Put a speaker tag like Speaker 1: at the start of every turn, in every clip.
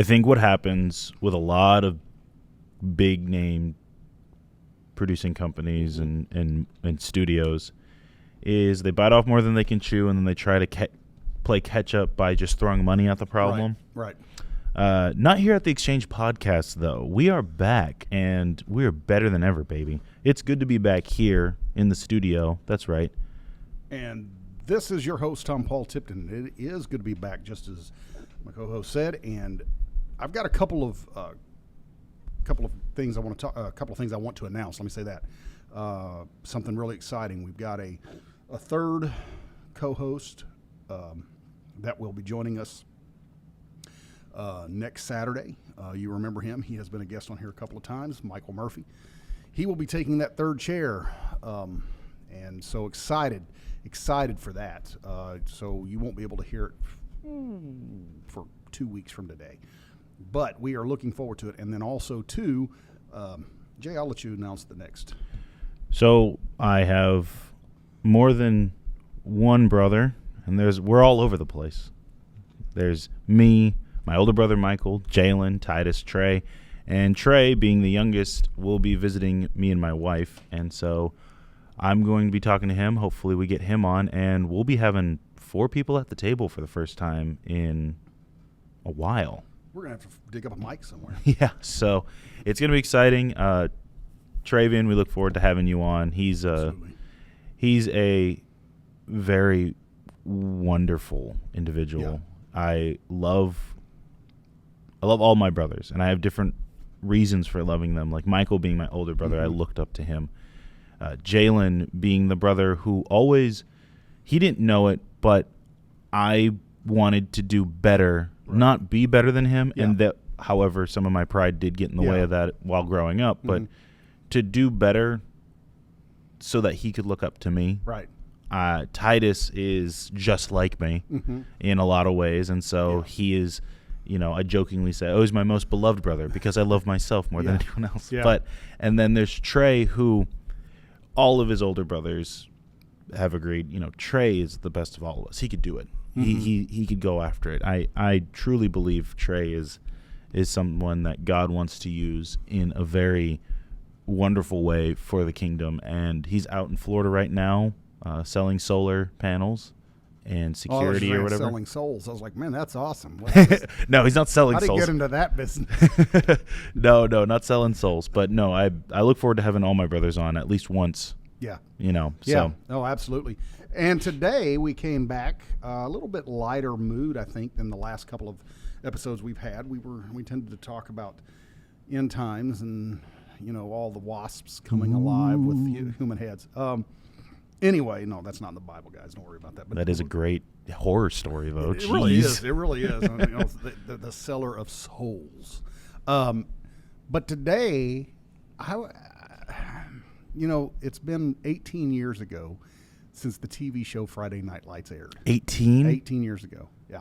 Speaker 1: think what happens with a lot of big name producing companies and studios is they bite off more than they can chew, and then they try to play catch up by just throwing money at the problem.
Speaker 2: Right.
Speaker 1: Not here at the Exchange Podcast, though. We are back, and we are better than ever, baby. It's good to be back here in the studio. That's right.
Speaker 2: And this is your host, Tom Paul Tipton. It is good to be back, just as my co-host said. And I've got a couple of things I want to talk. A couple of things I want to announce. Let me say that. Something really exciting. We've got a third co-host that will be joining us next Saturday. You remember him. He has been a guest on here a couple of times, Michael Murphy. He will be taking that third chair, and so excited for that. So you won't be able to hear it for 2 weeks from today. But we are looking forward to it. And then also, too, Jay, I'll let you announce the next.
Speaker 1: So I have more than one brother, and we're all over the place. There's me, my older brother Michael, Jalen, Titus, Trey, and Trey, being the youngest, will be visiting me and my wife, and so I'm going to be talking to him. Hopefully we get him on, and we'll be having 4 people at the table for the first time in a while.
Speaker 2: We're going to have to dig up a mic somewhere.
Speaker 1: Yeah, so it's going to be exciting. Travian, we look forward to having you on. He's a very wonderful individual.
Speaker 2: Yeah.
Speaker 1: I love all my brothers, and I have different reasons for loving them. Like Michael being my older brother, I looked up to him. Jalen being the brother who he didn't know it, but I wanted to do better, not be better than him.
Speaker 2: Yeah.
Speaker 1: And that, however, some of my pride did get in the way of that while growing up, but to do better so that he could look up to me.
Speaker 2: Right.
Speaker 1: Titus is just like me in a lot of ways, and so he is, I jokingly say, he's my most beloved brother because I love myself more than anyone else.
Speaker 2: Yeah.
Speaker 1: And then there's Trey, who all of his older brothers have agreed, Trey is the best of all of us. He could do it. He could go after it. I truly believe Trey is someone that God wants to use in a very wonderful way for the kingdom, and he's out in Florida right now. Selling solar panels and security or whatever.
Speaker 2: Selling souls. I was like, man, that's awesome.
Speaker 1: No, he's not selling souls.
Speaker 2: How did he get into that business?
Speaker 1: No, not selling souls. But no, I look forward to having all my brothers on at least once.
Speaker 2: Yeah.
Speaker 1: So.
Speaker 2: Yeah. Oh, absolutely. And today we came back a little bit lighter mood, I think, than the last couple of episodes we've had. We tended to talk about end times and, all the wasps coming alive with human heads. Anyway, no, that's not in the Bible, guys. Don't worry about that. But
Speaker 1: that is a great horror story, though.
Speaker 2: It really is. It really is. The seller of souls. But today, it's been 18 years ago since the TV show Friday Night Lights aired.
Speaker 1: 18?
Speaker 2: 18 years ago, yeah.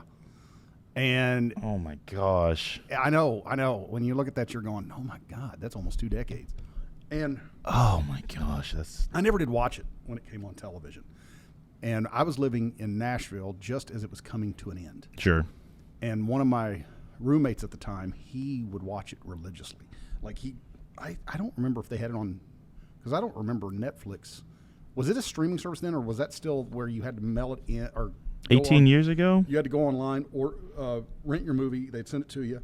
Speaker 2: And
Speaker 1: oh, my gosh.
Speaker 2: I know. When you look at that, you're going, oh, my God, that's almost 2 decades. And
Speaker 1: oh my gosh,
Speaker 2: I never did watch it when it came on television. And I was living in Nashville just as it was coming to an end.
Speaker 1: Sure.
Speaker 2: And one of my roommates at the time, he would watch it religiously. Like I don't remember if they had it on, because I don't remember Netflix. Was it a streaming service then, or was that still where you had to mail it in? Or
Speaker 1: 18 years ago?
Speaker 2: You had to go online or rent your movie. They'd send it to you.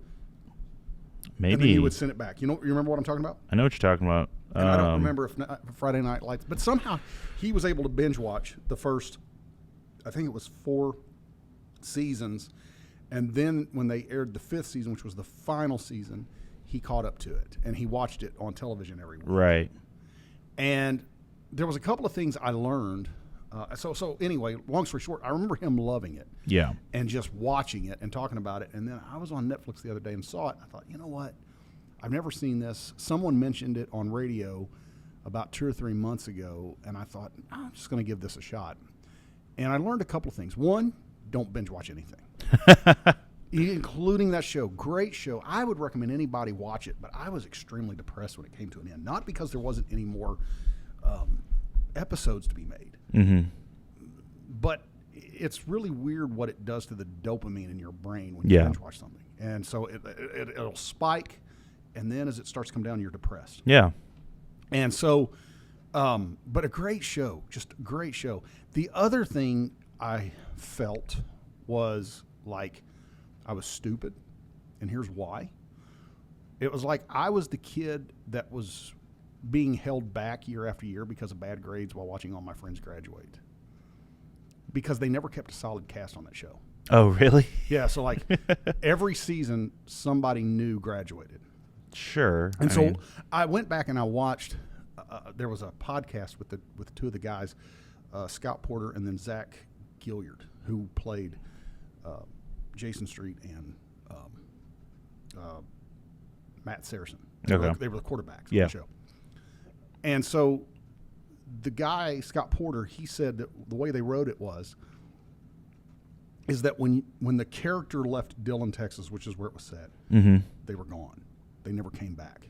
Speaker 1: Maybe.
Speaker 2: And then you would send it back. You remember what I'm talking about?
Speaker 1: I know what you're talking about.
Speaker 2: And I don't remember if Friday Night Lights, but somehow he was able to binge watch the first, I think it was 4 seasons, and then when they aired the 5th season, which was the final season, he caught up to it, and he watched it on television every week.
Speaker 1: Right.
Speaker 2: And there was a couple of things I learned. So anyway, long story short, I remember him loving it.
Speaker 1: Yeah.
Speaker 2: And just watching it and talking about it. And then I was on Netflix the other day and saw it. And I thought, you know what? I've never seen this. Someone mentioned it on radio about 2 or 3 months ago. And I thought, I'm just going to give this a shot. And I learned a couple of things. One, don't binge watch anything. Including that show. Great show. I would recommend anybody watch it. But I was extremely depressed when it came to an end. Not because there wasn't any more episodes to be made.
Speaker 1: Mm-hmm.
Speaker 2: But it's really weird what it does to the dopamine in your brain when you binge watch something. And so it'll spike, and then as it starts to come down, you're depressed.
Speaker 1: Yeah.
Speaker 2: And so, but a great show, just a great show. The other thing I felt was like I was stupid, and here's why. It was like I was the kid that was being held back year after year because of bad grades while watching all my friends graduate. Because they never kept a solid cast on that show.
Speaker 1: Oh, really?
Speaker 2: Yeah, so like every season, somebody new graduated.
Speaker 1: Sure.
Speaker 2: And so I went back and I watched. There was a podcast with two of the guys, Scott Porter and then Zach Gilliard, who played Jason Street and Matt Saracen. They were the quarterbacks of the show. And so the guy, Scott Porter, he said that the way they wrote it is that when the character left Dillon, Texas, which is where it was set, they were gone. They never came back.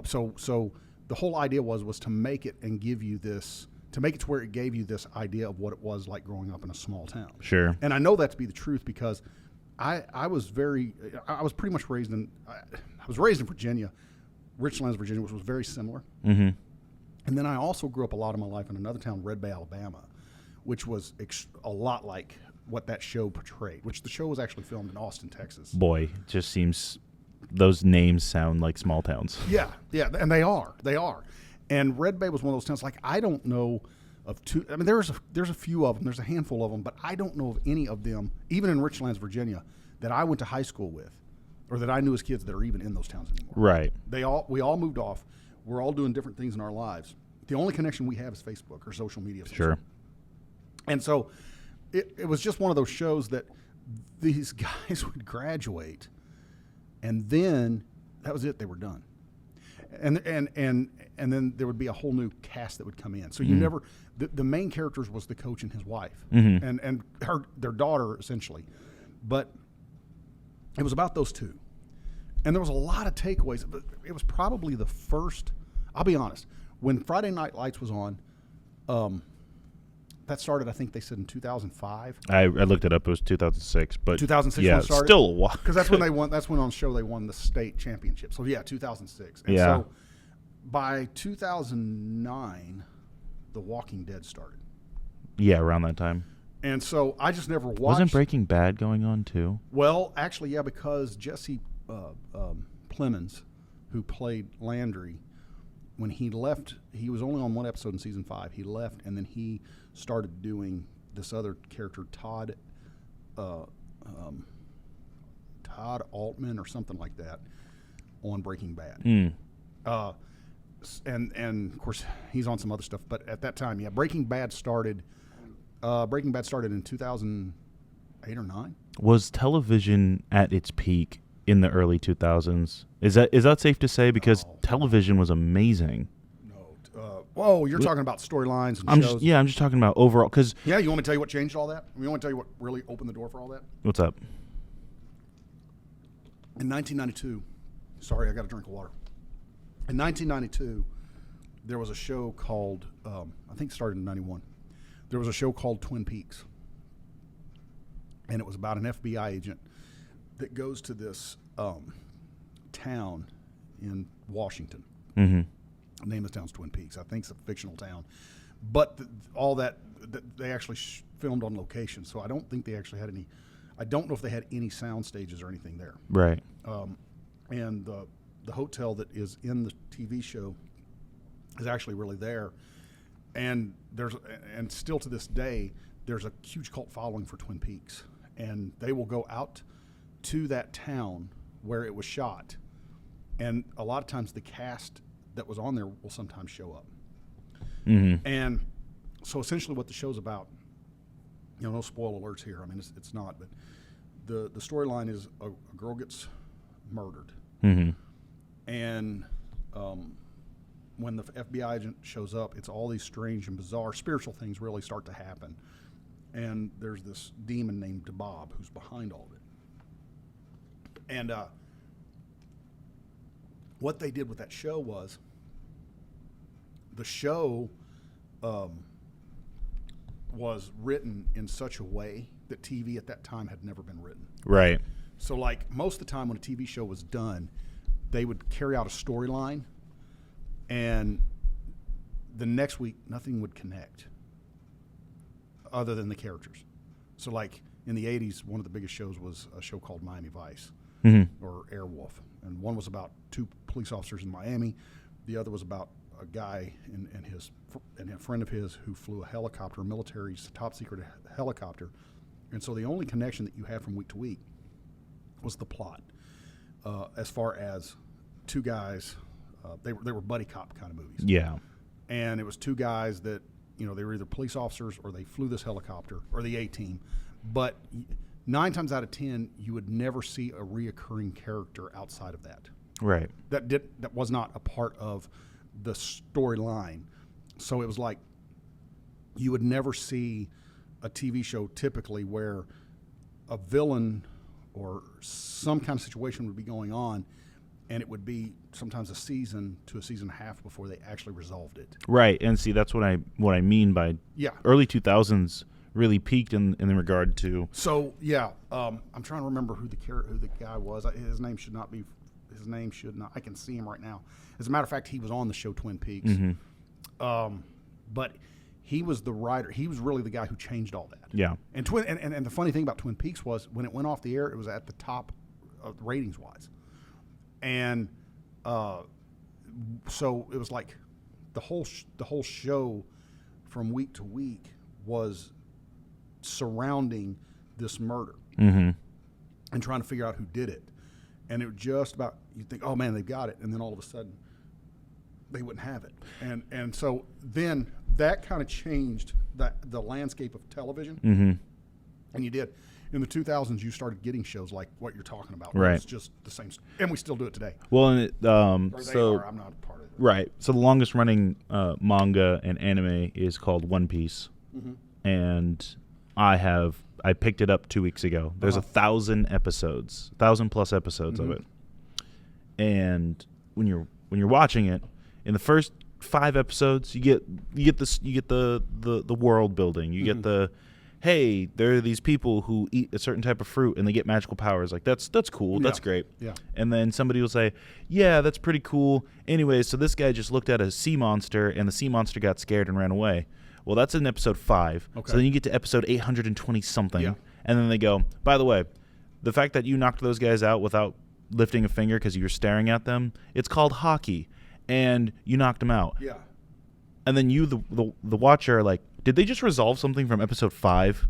Speaker 2: So the whole idea was to make it and give you this, to make it to where it gave you this idea of what it was like growing up in a small town.
Speaker 1: Sure.
Speaker 2: And I know that to be the truth because I was pretty much raised in Virginia, Richlands, Virginia, which was very similar.
Speaker 1: Mm-hmm.
Speaker 2: And then I also grew up a lot of my life in another town, Red Bay, Alabama, which was a lot like what that show portrayed, which the show was actually filmed in Austin, Texas.
Speaker 1: Boy, it just seems those names sound like small towns.
Speaker 2: Yeah, and they are. And Red Bay was one of those towns, like I don't know of two. I mean, there's a few of them. There's a handful of them, but I don't know of any of them, even in Richlands, Virginia, that I went to high school with or that I knew as kids that are even in those towns anymore.
Speaker 1: Right.
Speaker 2: We all moved off. We're all doing different things in our lives. The only connection we have is Facebook or social media.
Speaker 1: Sure.
Speaker 2: And so it was just one of those shows that these guys would graduate, and then that was it. They were done. And then there would be a whole new cast that would come in. So you never the main characters was the coach and his wife and their daughter essentially, but it was about those two. And there was a lot of takeaways. It was probably the first. I'll be honest. When Friday Night Lights was on, that started. I think they said in 2005.
Speaker 1: I looked it up. It was 2006, but
Speaker 2: 2006.
Speaker 1: Yeah,
Speaker 2: when it started,
Speaker 1: still a while.
Speaker 2: Because that's when they won. That's when on the show they won the state championship. So yeah, 2006. And so by 2009, The Walking Dead started.
Speaker 1: Yeah, around that time.
Speaker 2: And so I just never watched.
Speaker 1: Wasn't Breaking Bad going on too?
Speaker 2: Well, actually, yeah, because Jesse Plemons, who played Landry, when he left, he was only on one episode in season 5. He left, and then he started doing this other character, Todd Altman or something like that, on Breaking Bad. And of course, he's on some other stuff. But at that time, Breaking Bad started. Breaking Bad started in 2008 or 9. Was
Speaker 1: television at its peak in the early 2000s? Is that safe to say? Because television was amazing.
Speaker 2: No. You're talking about storylines and shows.
Speaker 1: I'm just talking about overall. Cause
Speaker 2: you want me to tell you what changed all that? You want me to tell you what really opened the door for all that?
Speaker 1: What's up?
Speaker 2: In 1992, sorry, I got a drink of water. In 1992, there was a show called, I think it started in 91. There was a show called Twin Peaks. And it was about an FBI agent that goes to this town in Washington. Mm-hmm. The name of the town's Twin Peaks. I think it's a fictional town. But all that they actually filmed on location. So I don't think they actually had any. I don't know if they had any sound stages or anything there.
Speaker 1: Right.
Speaker 2: And the hotel that is in the TV show is actually really there. And still to this day, there's a huge cult following for Twin Peaks. And they will go out to that town where it was shot. And a lot of times the cast that was on there will sometimes show up. Mm-hmm. And so essentially what the show's about, no spoil alerts here. I mean, it's not, but the storyline is a girl gets murdered. Mm-hmm. And when the FBI agent shows up, it's all these strange and bizarre spiritual things really start to happen. And there's this demon named Bob who's behind all of it. And what they did with that show was the show was written in such a way that TV at that time had never been written.
Speaker 1: Right.
Speaker 2: So, like, most of the time when a TV show was done, they would carry out a storyline, and the next week, nothing would connect other than the characters. So, like, in the 80s, one of the biggest shows was a show called Miami Vice or Airwolf. And one was about 2 police officers in Miami. The other was about a guy and a friend of his who flew a helicopter, a military top-secret helicopter. And so the only connection that you had from week to week was the plot. As far as 2 guys, they were buddy cop kind of movies.
Speaker 1: Yeah.
Speaker 2: And it was 2 guys that, they were either police officers or they flew this helicopter, or the A-team. But 9 times out of 10, you would never see a reoccurring character outside of that.
Speaker 1: Right.
Speaker 2: That was not a part of the storyline. So it was like you would never see a TV show typically where a villain or some kind of situation would be going on, and it would be sometimes a season to a season and a half before they actually resolved it.
Speaker 1: Right. And see, that's what I mean by early 2000s really peaked in regard to.
Speaker 2: So I'm trying to remember who the guy was. His name should not. I can see him right now. As a matter of fact, he was on the show Twin Peaks. But he was the writer. He was really the guy who changed all that.
Speaker 1: Yeah.
Speaker 2: And the funny thing about Twin Peaks was when it went off the air, it was at the top ratings wise. And so it was like the whole show from week to week was surrounding this murder and trying to figure out who did it. And it was just about, you think, oh man, they've got it, and then all of a sudden they wouldn't have it. And so then that kind of changed the landscape of television. And you did. In the 2000s, you started getting shows like what you're talking about.
Speaker 1: Right.
Speaker 2: It's just the same, and we still do it today.
Speaker 1: Well, and
Speaker 2: I'm not a part of it.
Speaker 1: Right. So the longest running manga and anime is called One Piece, and I picked it up 2 weeks ago. There's 1,000 episodes, 1,000+ episodes of it, and when you're watching it, in the first 5 episodes, you get the world building. You get the, hey, there are these people who eat a certain type of fruit and they get magical powers. Like that's cool. Yeah. That's great. Yeah. And then somebody will say, yeah, that's pretty cool. Anyways, so this guy just looked at a sea monster and the sea monster got scared and ran away. Well, that's in episode 5. Okay. So then you get to episode 820 something, and then they go, by the way, the fact that you knocked those guys out without lifting a finger because you were staring at them, it's called hockey, and you knocked them out. Yeah. And then you, the watcher, are like, did they just resolve something from episode 5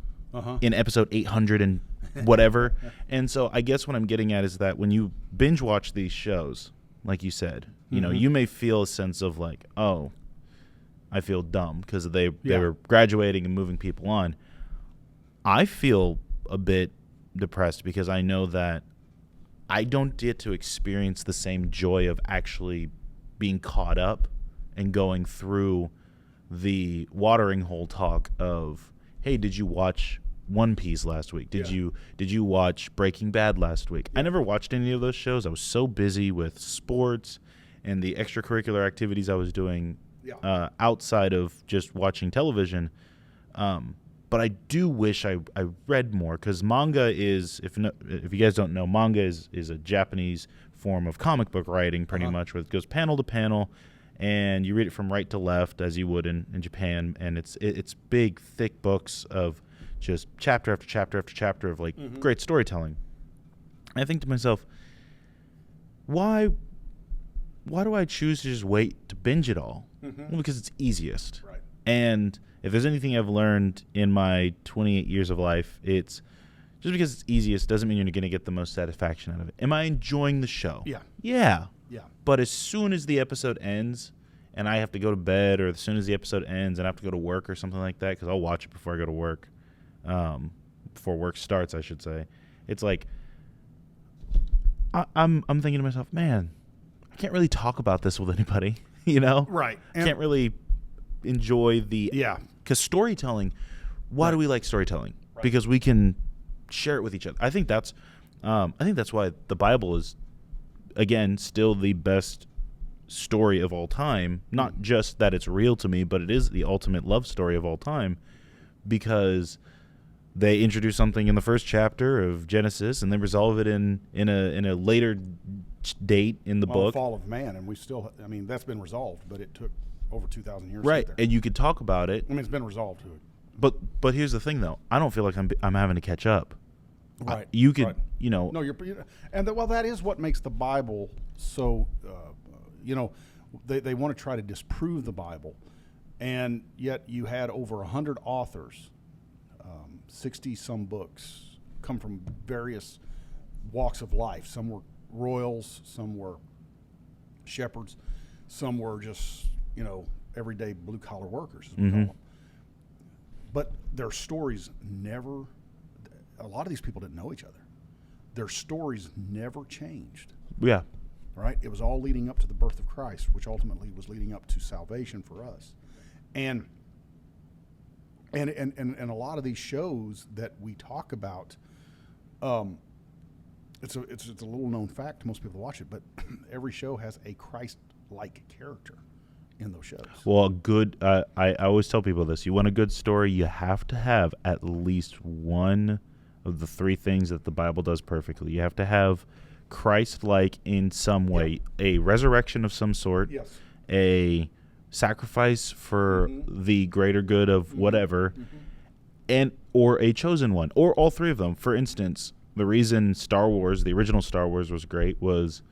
Speaker 1: in episode 800 and whatever? And so I guess what I'm getting at is that when you binge watch these shows, like you said, you know, you may feel a sense of like, oh, I feel dumb because they were graduating and moving people on. I feel a bit depressed because I know that I don't get to experience the same joy of actually being caught up and going through the watering hole talk of, hey, did you watch One Piece last week? Did you watch Breaking Bad last week? I never watched any of those shows. I was so busy with sports and the extracurricular activities I was doing outside of just watching television. But I do wish I read more, because manga is, if you guys don't know, manga is a Japanese form of comic book writing, pretty much, where it goes panel to panel, and you read it from right to left as you would in Japan, and it's big, thick books of just chapter after chapter after chapter of like great storytelling. And I think to myself, why do I choose to just wait to binge it all? Well, because it's easiest. Right. And if there's anything I've learned in my 28 years of life, it's just because it's easiest doesn't mean you're going to get the most satisfaction out of it. Am I enjoying the show? Yeah. Yeah. But as soon as the episode ends and I have to go to bed, or as soon as the episode ends and I have to go to work or something like that, because I'll watch it before I go to work, before work starts, I should say, it's like I'm thinking to myself, man, I can't really talk about this with anybody, you know? Right. And can't really enjoy the because storytelling. Why do we like storytelling? Right. Because we can share it with each other. I think that's why the Bible is, again, still the best story of all time. Not just that it's real to me, but it is the ultimate love story of all time, because they introduce something in the first chapter of Genesis and then resolve it in a later date in the book.
Speaker 2: The fall of man, and we still, I mean, that's been resolved, but it took over 2,000 years
Speaker 1: right,
Speaker 2: to get there.
Speaker 1: and you could talk about it.
Speaker 2: I mean, it's been resolved to it.
Speaker 1: But here's the thing, though. I don't feel like I'm having to catch up.
Speaker 2: Right.
Speaker 1: You could,
Speaker 2: right.
Speaker 1: No,
Speaker 2: well, that is what makes the Bible so, they want to try to disprove the Bible, and yet you had over 100 authors, 60-some books, come from various walks of life. Some were royals, some were shepherds, some were just, everyday blue-collar workers, as we call them. But their stories never, a lot of these people didn't know each other. Their stories never changed.
Speaker 1: Yeah.
Speaker 2: Right? It was all leading up to the birth of Christ, which ultimately was leading up to salvation for us. And a lot of these shows that we talk about, it's a little known fact to most people who watch it, but every show has a Christ-like character in those shows.
Speaker 1: Well, I always tell people this. You want a good story, you have to have at least one of the three things that the Bible does perfectly. You have to have Christ-like in some way, a resurrection of some sort, a sacrifice for the greater good of whatever, and or a chosen one, or all three of them. For instance, the reason Star Wars, the original Star Wars, was great was,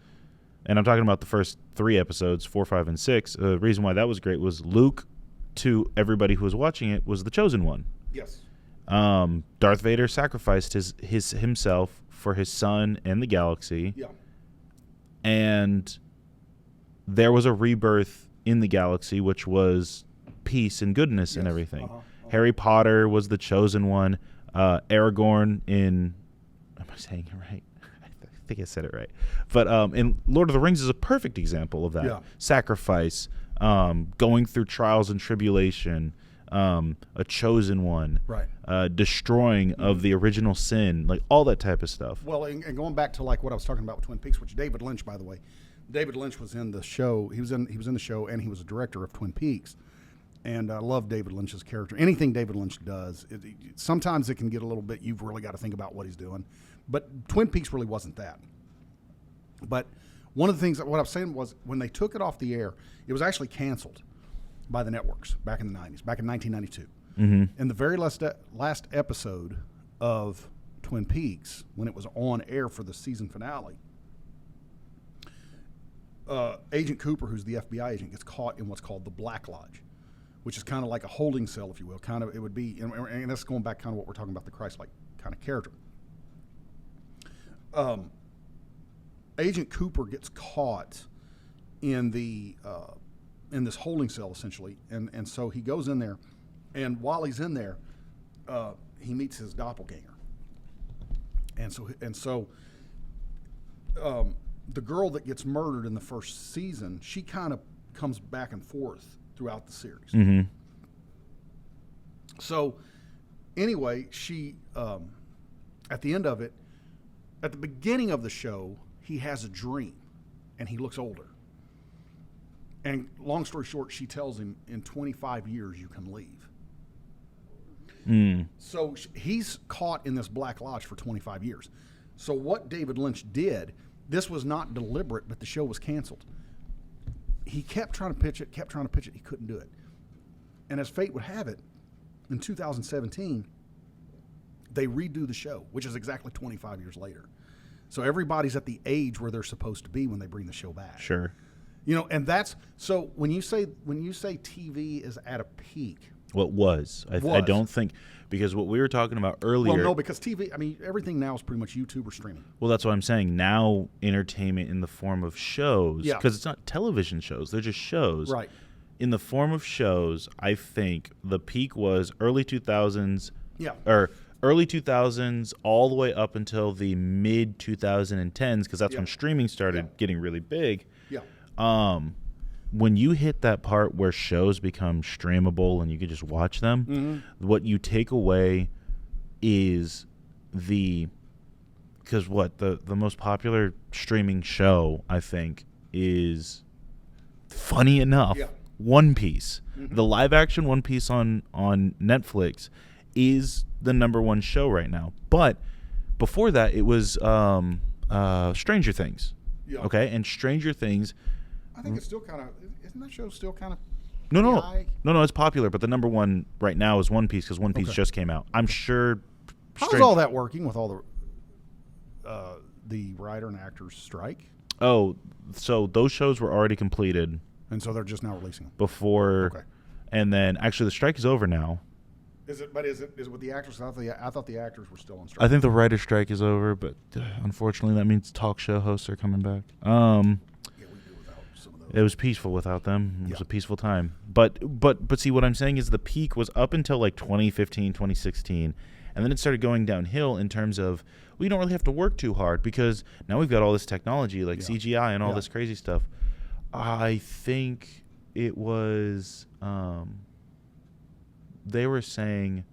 Speaker 1: and I'm talking about the first 3 episodes, 4, 5, and 6. The reason why that was great was Luke, to everybody who was watching it, was the chosen one.
Speaker 2: Yes.
Speaker 1: Darth Vader sacrificed himself for his son and the galaxy.
Speaker 2: Yeah.
Speaker 1: And there was a rebirth in the galaxy, which was peace and goodness and everything. Harry Potter was the chosen one. Aragorn in, am I saying it right? I think I said it right. But in Lord of the Rings is a perfect example of that.
Speaker 2: Yeah.
Speaker 1: Sacrifice, going through trials and tribulation, a chosen one,
Speaker 2: right?
Speaker 1: Destroying of the original sin, like all that type of stuff.
Speaker 2: Well, and going back to like what I was talking about with Twin Peaks, which David Lynch, by the way, David Lynch was in the show. He was in the show, and he was a director of Twin Peaks. And I love David Lynch's character. Anything David Lynch does, sometimes it can get a little bit, you've really got to think about what he's doing. But Twin Peaks really wasn't that. But one of the things, what I was saying was, when they took it off the air, it was actually canceled by the networks back in the 90s, back in 1992. And the very last episode of Twin Peaks, when it was on air for the season finale, Agent Cooper, who's the FBI agent, gets caught in what's called the Black Lodge, which is kind of like a holding cell, if you will. Kind of, it would be, and that's going back kind of what we're talking about, the Christ-like kind of character. Agent Cooper gets caught in the in this holding cell, essentially, and so he goes in there, and while he's in there, he meets his doppelganger, and so the girl that gets murdered in the first season, she kind of comes back and forth throughout the series. So anyway, she at the end of it, at the beginning of the show, he has a dream, and he looks older. And long story short, she tells him, in 25 years, you can leave. So he's caught in this Black Lodge for 25 years. So what David Lynch did, this was not deliberate, but the show was canceled. He kept trying to pitch it, he couldn't do it. And as fate would have it, in 2017, they redo the show, which is exactly 25 years later. So everybody's at the age where they're supposed to be when they bring the show back.
Speaker 1: Sure.
Speaker 2: And that's, so when you say TV is at a peak.
Speaker 1: Well, it was. I don't think, because what we were talking about earlier.
Speaker 2: Well, no, because TV, I mean, everything now is pretty much YouTube or streaming.
Speaker 1: Well, that's what I'm saying. Now, entertainment in the form of shows,
Speaker 2: Yeah.
Speaker 1: because it's not television shows, they're just shows.
Speaker 2: Right.
Speaker 1: In the form of shows, I think the peak was early 2000s.
Speaker 2: Yeah.
Speaker 1: Or early 2000s all the way up until the mid 2010s, because that's when streaming started getting really big.
Speaker 2: Yeah.
Speaker 1: When you hit that part where shows become streamable and you can just watch them, what you take away is because the most popular streaming show, I think, is, funny enough, One Piece. The live action One Piece on Netflix is the number one show right now. But before that, it was Stranger Things.
Speaker 2: Yeah.
Speaker 1: Okay, and Stranger Things.
Speaker 2: I think it's still kind of. Isn't that show still kind of?
Speaker 1: No, it's popular. But the number one right now is One Piece because One Piece just came out. I'm sure.
Speaker 2: How's all that working with all the writer and actors strike?
Speaker 1: Oh, so those shows were already completed.
Speaker 2: And so they're just now releasing them
Speaker 1: before.
Speaker 2: Okay.
Speaker 1: And then actually the strike is over now.
Speaker 2: Is it with the actors? I thought the actors were still on strike.
Speaker 1: I think the writer's strike is over, but unfortunately that means talk show hosts are coming back.
Speaker 2: Yeah, we do without some of those.
Speaker 1: It was peaceful without them. It was a peaceful time. But see, what I'm saying is the peak was up until like 2015, 2016, and then it started going downhill in terms of we don't really have to work too hard because now we've got all this technology like CGI and all this crazy stuff. I think it was they were saying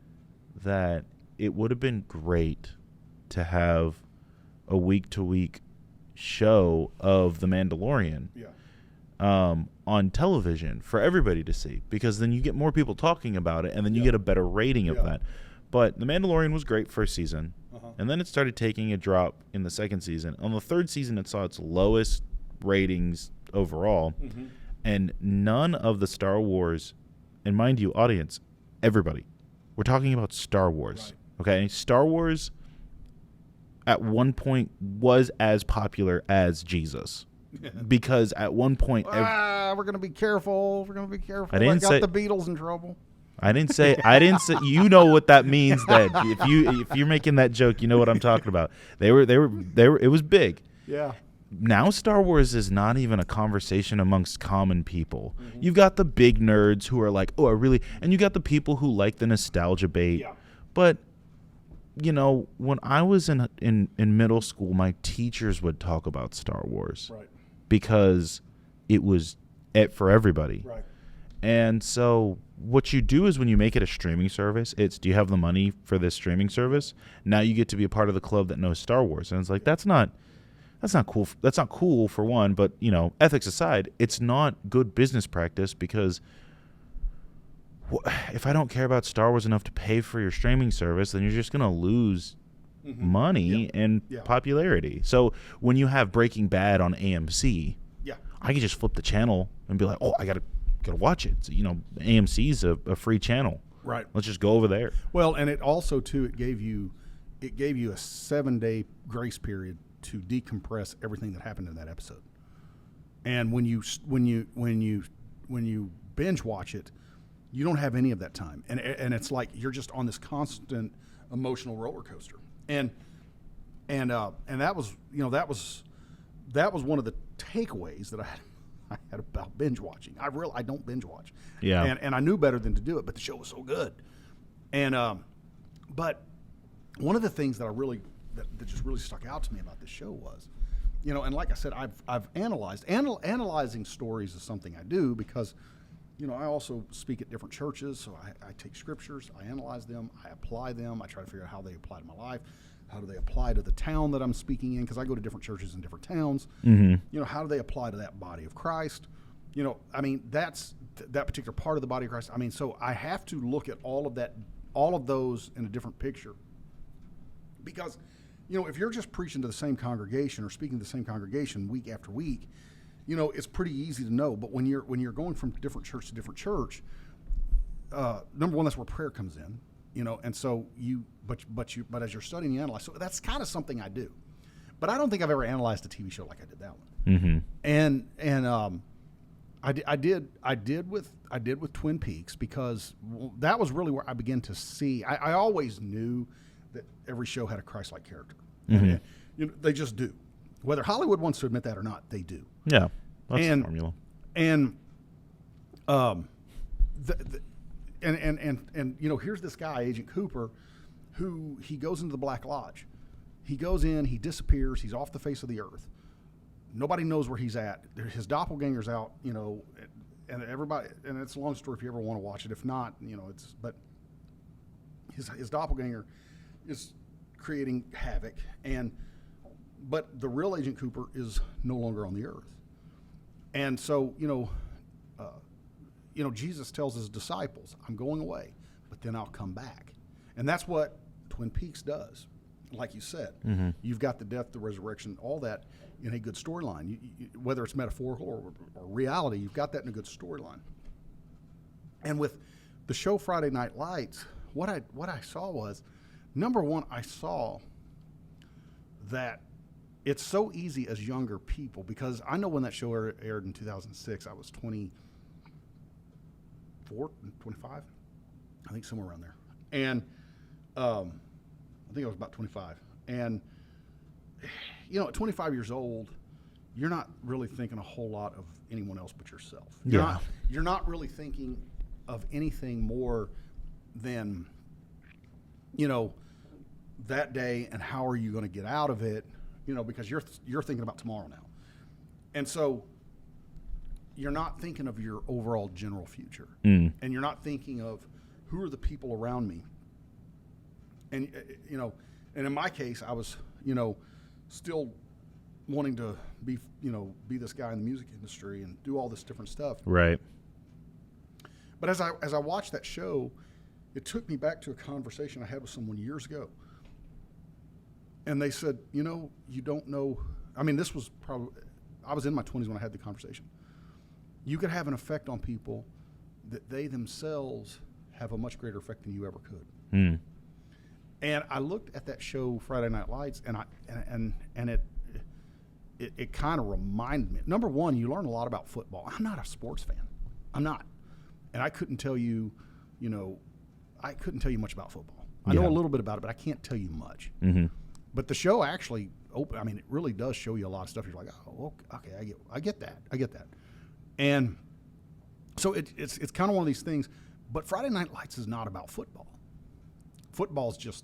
Speaker 1: that it would have been great to have a week-to-week show of The Mandalorian on television for everybody to see, because then you get more people talking about it, and then you get a better rating of that. But The Mandalorian was great first season, and then it started taking a drop in the second season. On the third season, it saw its lowest ratings overall, and none of the Star Wars, and mind you, audience, everybody, we're talking about Star Wars, okay? Star Wars at one point was as popular as Jesus. Because at one point,
Speaker 2: we're gonna be careful. I
Speaker 1: didn't
Speaker 2: got
Speaker 1: say
Speaker 2: the Beatles in trouble.
Speaker 1: I didn't say. You know what that means. Then, if you're making that joke, you know what I'm talking about. They were. It was big.
Speaker 2: Yeah.
Speaker 1: Now Star Wars is not even a conversation amongst common people. You've got the big nerds who are like, oh, I really, and you got the people who like the nostalgia bait.
Speaker 2: Yeah.
Speaker 1: But you know, when I was in middle school, my teachers would talk about Star Wars.
Speaker 2: Right.
Speaker 1: Because it was for everybody.
Speaker 2: Right.
Speaker 1: And so what you do is when you make it a streaming service, it's, do you have the money for this streaming service? Now you get to be a part of the club that knows Star Wars. And it's like, that's not cool. That's not cool for one, but you know, ethics aside, it's not good business practice, because if I don't care about Star Wars enough to pay for your streaming service, then you're just going to lose money and popularity. So when you have Breaking Bad on AMC, I can just flip the channel and be like, oh, I gotta watch it. So, you know, AMC's a free channel.
Speaker 2: Right.
Speaker 1: Let's just go over there.
Speaker 2: Well, and it also too, it gave you a 7-day grace period to decompress everything that happened in that episode. And when you binge watch it, you don't have any of that time, and it's like you're just on this constant emotional roller coaster. And that was one of the takeaways that I had about binge watching. I don't binge watch.
Speaker 1: Yeah.
Speaker 2: And I knew better than to do it, but the show was so good. And but one of the things that that just really stuck out to me about this show was, you know, and like I said, I've analyzing stories is something I do because, you know, I also speak at different churches, so I take scriptures, I analyze them, I apply them, I try to figure out how they apply to my life, how do they apply to the town that I'm speaking in, because I go to different churches in different towns. You know, how do they apply to that body of Christ? You know, I mean, that's that particular part of the body of Christ. I mean, so I have to look at all of those in a different picture, because, you know, if you're just preaching to the same congregation or speaking to the same congregation week after week, you know, it's pretty easy to know. But when you're going from different church to different church, number one, that's where prayer comes in, you know. And so but as you're studying, you analyze. So that's kind of something I do. But I don't think I've ever analyzed a TV show like I did that one. And I did with Twin Peaks, because that was really where I began to see. I always knew that every show had a Christ-like character. And, you know, they just do. Whether Hollywood wants to admit that or not, they do.
Speaker 1: Yeah, that's the formula.
Speaker 2: And and you know, here's this guy, Agent Cooper, who he goes into the Black Lodge. He goes in, he disappears, he's off the face of the earth. Nobody knows where he's at. His doppelganger's out, you know, and everybody. And it's a long story if you ever want to watch it. If not, you know, but his doppelganger is creating havoc, but the real Agent Cooper is no longer on the earth. And so, you know, Jesus tells his disciples, I'm going away, but then I'll come back. And that's what Twin Peaks does. Like you said, you've got the death, the resurrection, all that in a good storyline. Whether it's metaphorical or reality, you've got that in a good storyline. And with the show Friday Night Lights, what I saw was, number one, I saw that it's so easy as younger people, because I know when that show aired in 2006, I was 24, 25, I think somewhere around there. And I think I was about 25. And, at 25 years old, you're not really thinking a whole lot of anyone else but yourself. You're not really thinking of anything more than, that day and how are you going to get out of it, because you're thinking about tomorrow now. And so you're not thinking of your overall general future. And you're not thinking of who are the people around me. And, and in my case, I was, still wanting to be this guy in the music industry and do all this different stuff.
Speaker 1: Right.
Speaker 2: But as I watched that show, it took me back to a conversation I had with someone years ago. And they said, you don't know. I mean, this was probably, I was in my 20s when I had the conversation. You could have an effect on people that they themselves have a much greater effect than you ever could. And I looked at that show, Friday Night Lights, and it kind of reminded me. Number one, you learn a lot about football. I'm not a sports fan. I'm not. And I couldn't tell you, much about football. I know a little bit about it, but I can't tell you much. But the show actually it really does show you a lot of stuff. You're like, oh, okay, I get that. And so it's kind of one of these things. But Friday Night Lights is not about football. Football's just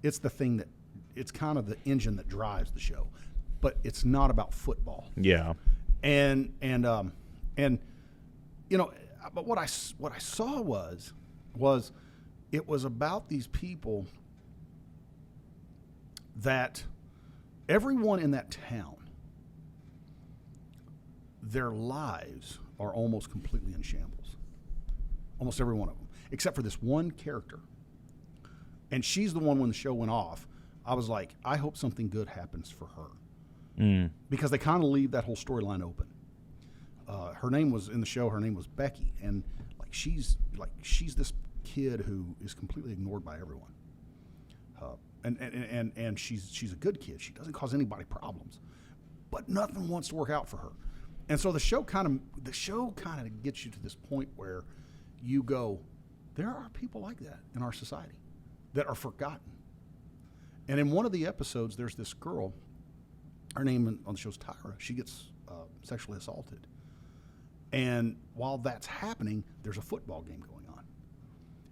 Speaker 2: it's the thing that, it's kind of the engine that drives the show. But it's not about football.
Speaker 1: Yeah.
Speaker 2: And but what I saw was it was about these people that everyone in that town, their lives are almost completely in shambles. Almost every one of them, except for this one character. And she's the one, when the show went off, I was like, I hope something good happens for her. Because they kind of leave that whole storyline open. Her name was, in the show, her name was Becky. And she's this kid who is completely ignored by everyone. And she's a good kid. She doesn't cause anybody problems, but nothing wants to work out for her. And so the show kind of gets you to this point where you go, there are people like that in our society that are forgotten. And in one of the episodes, there's this girl. Her name on the show is Tyra. She gets sexually assaulted. And while that's happening, there's a football game going on.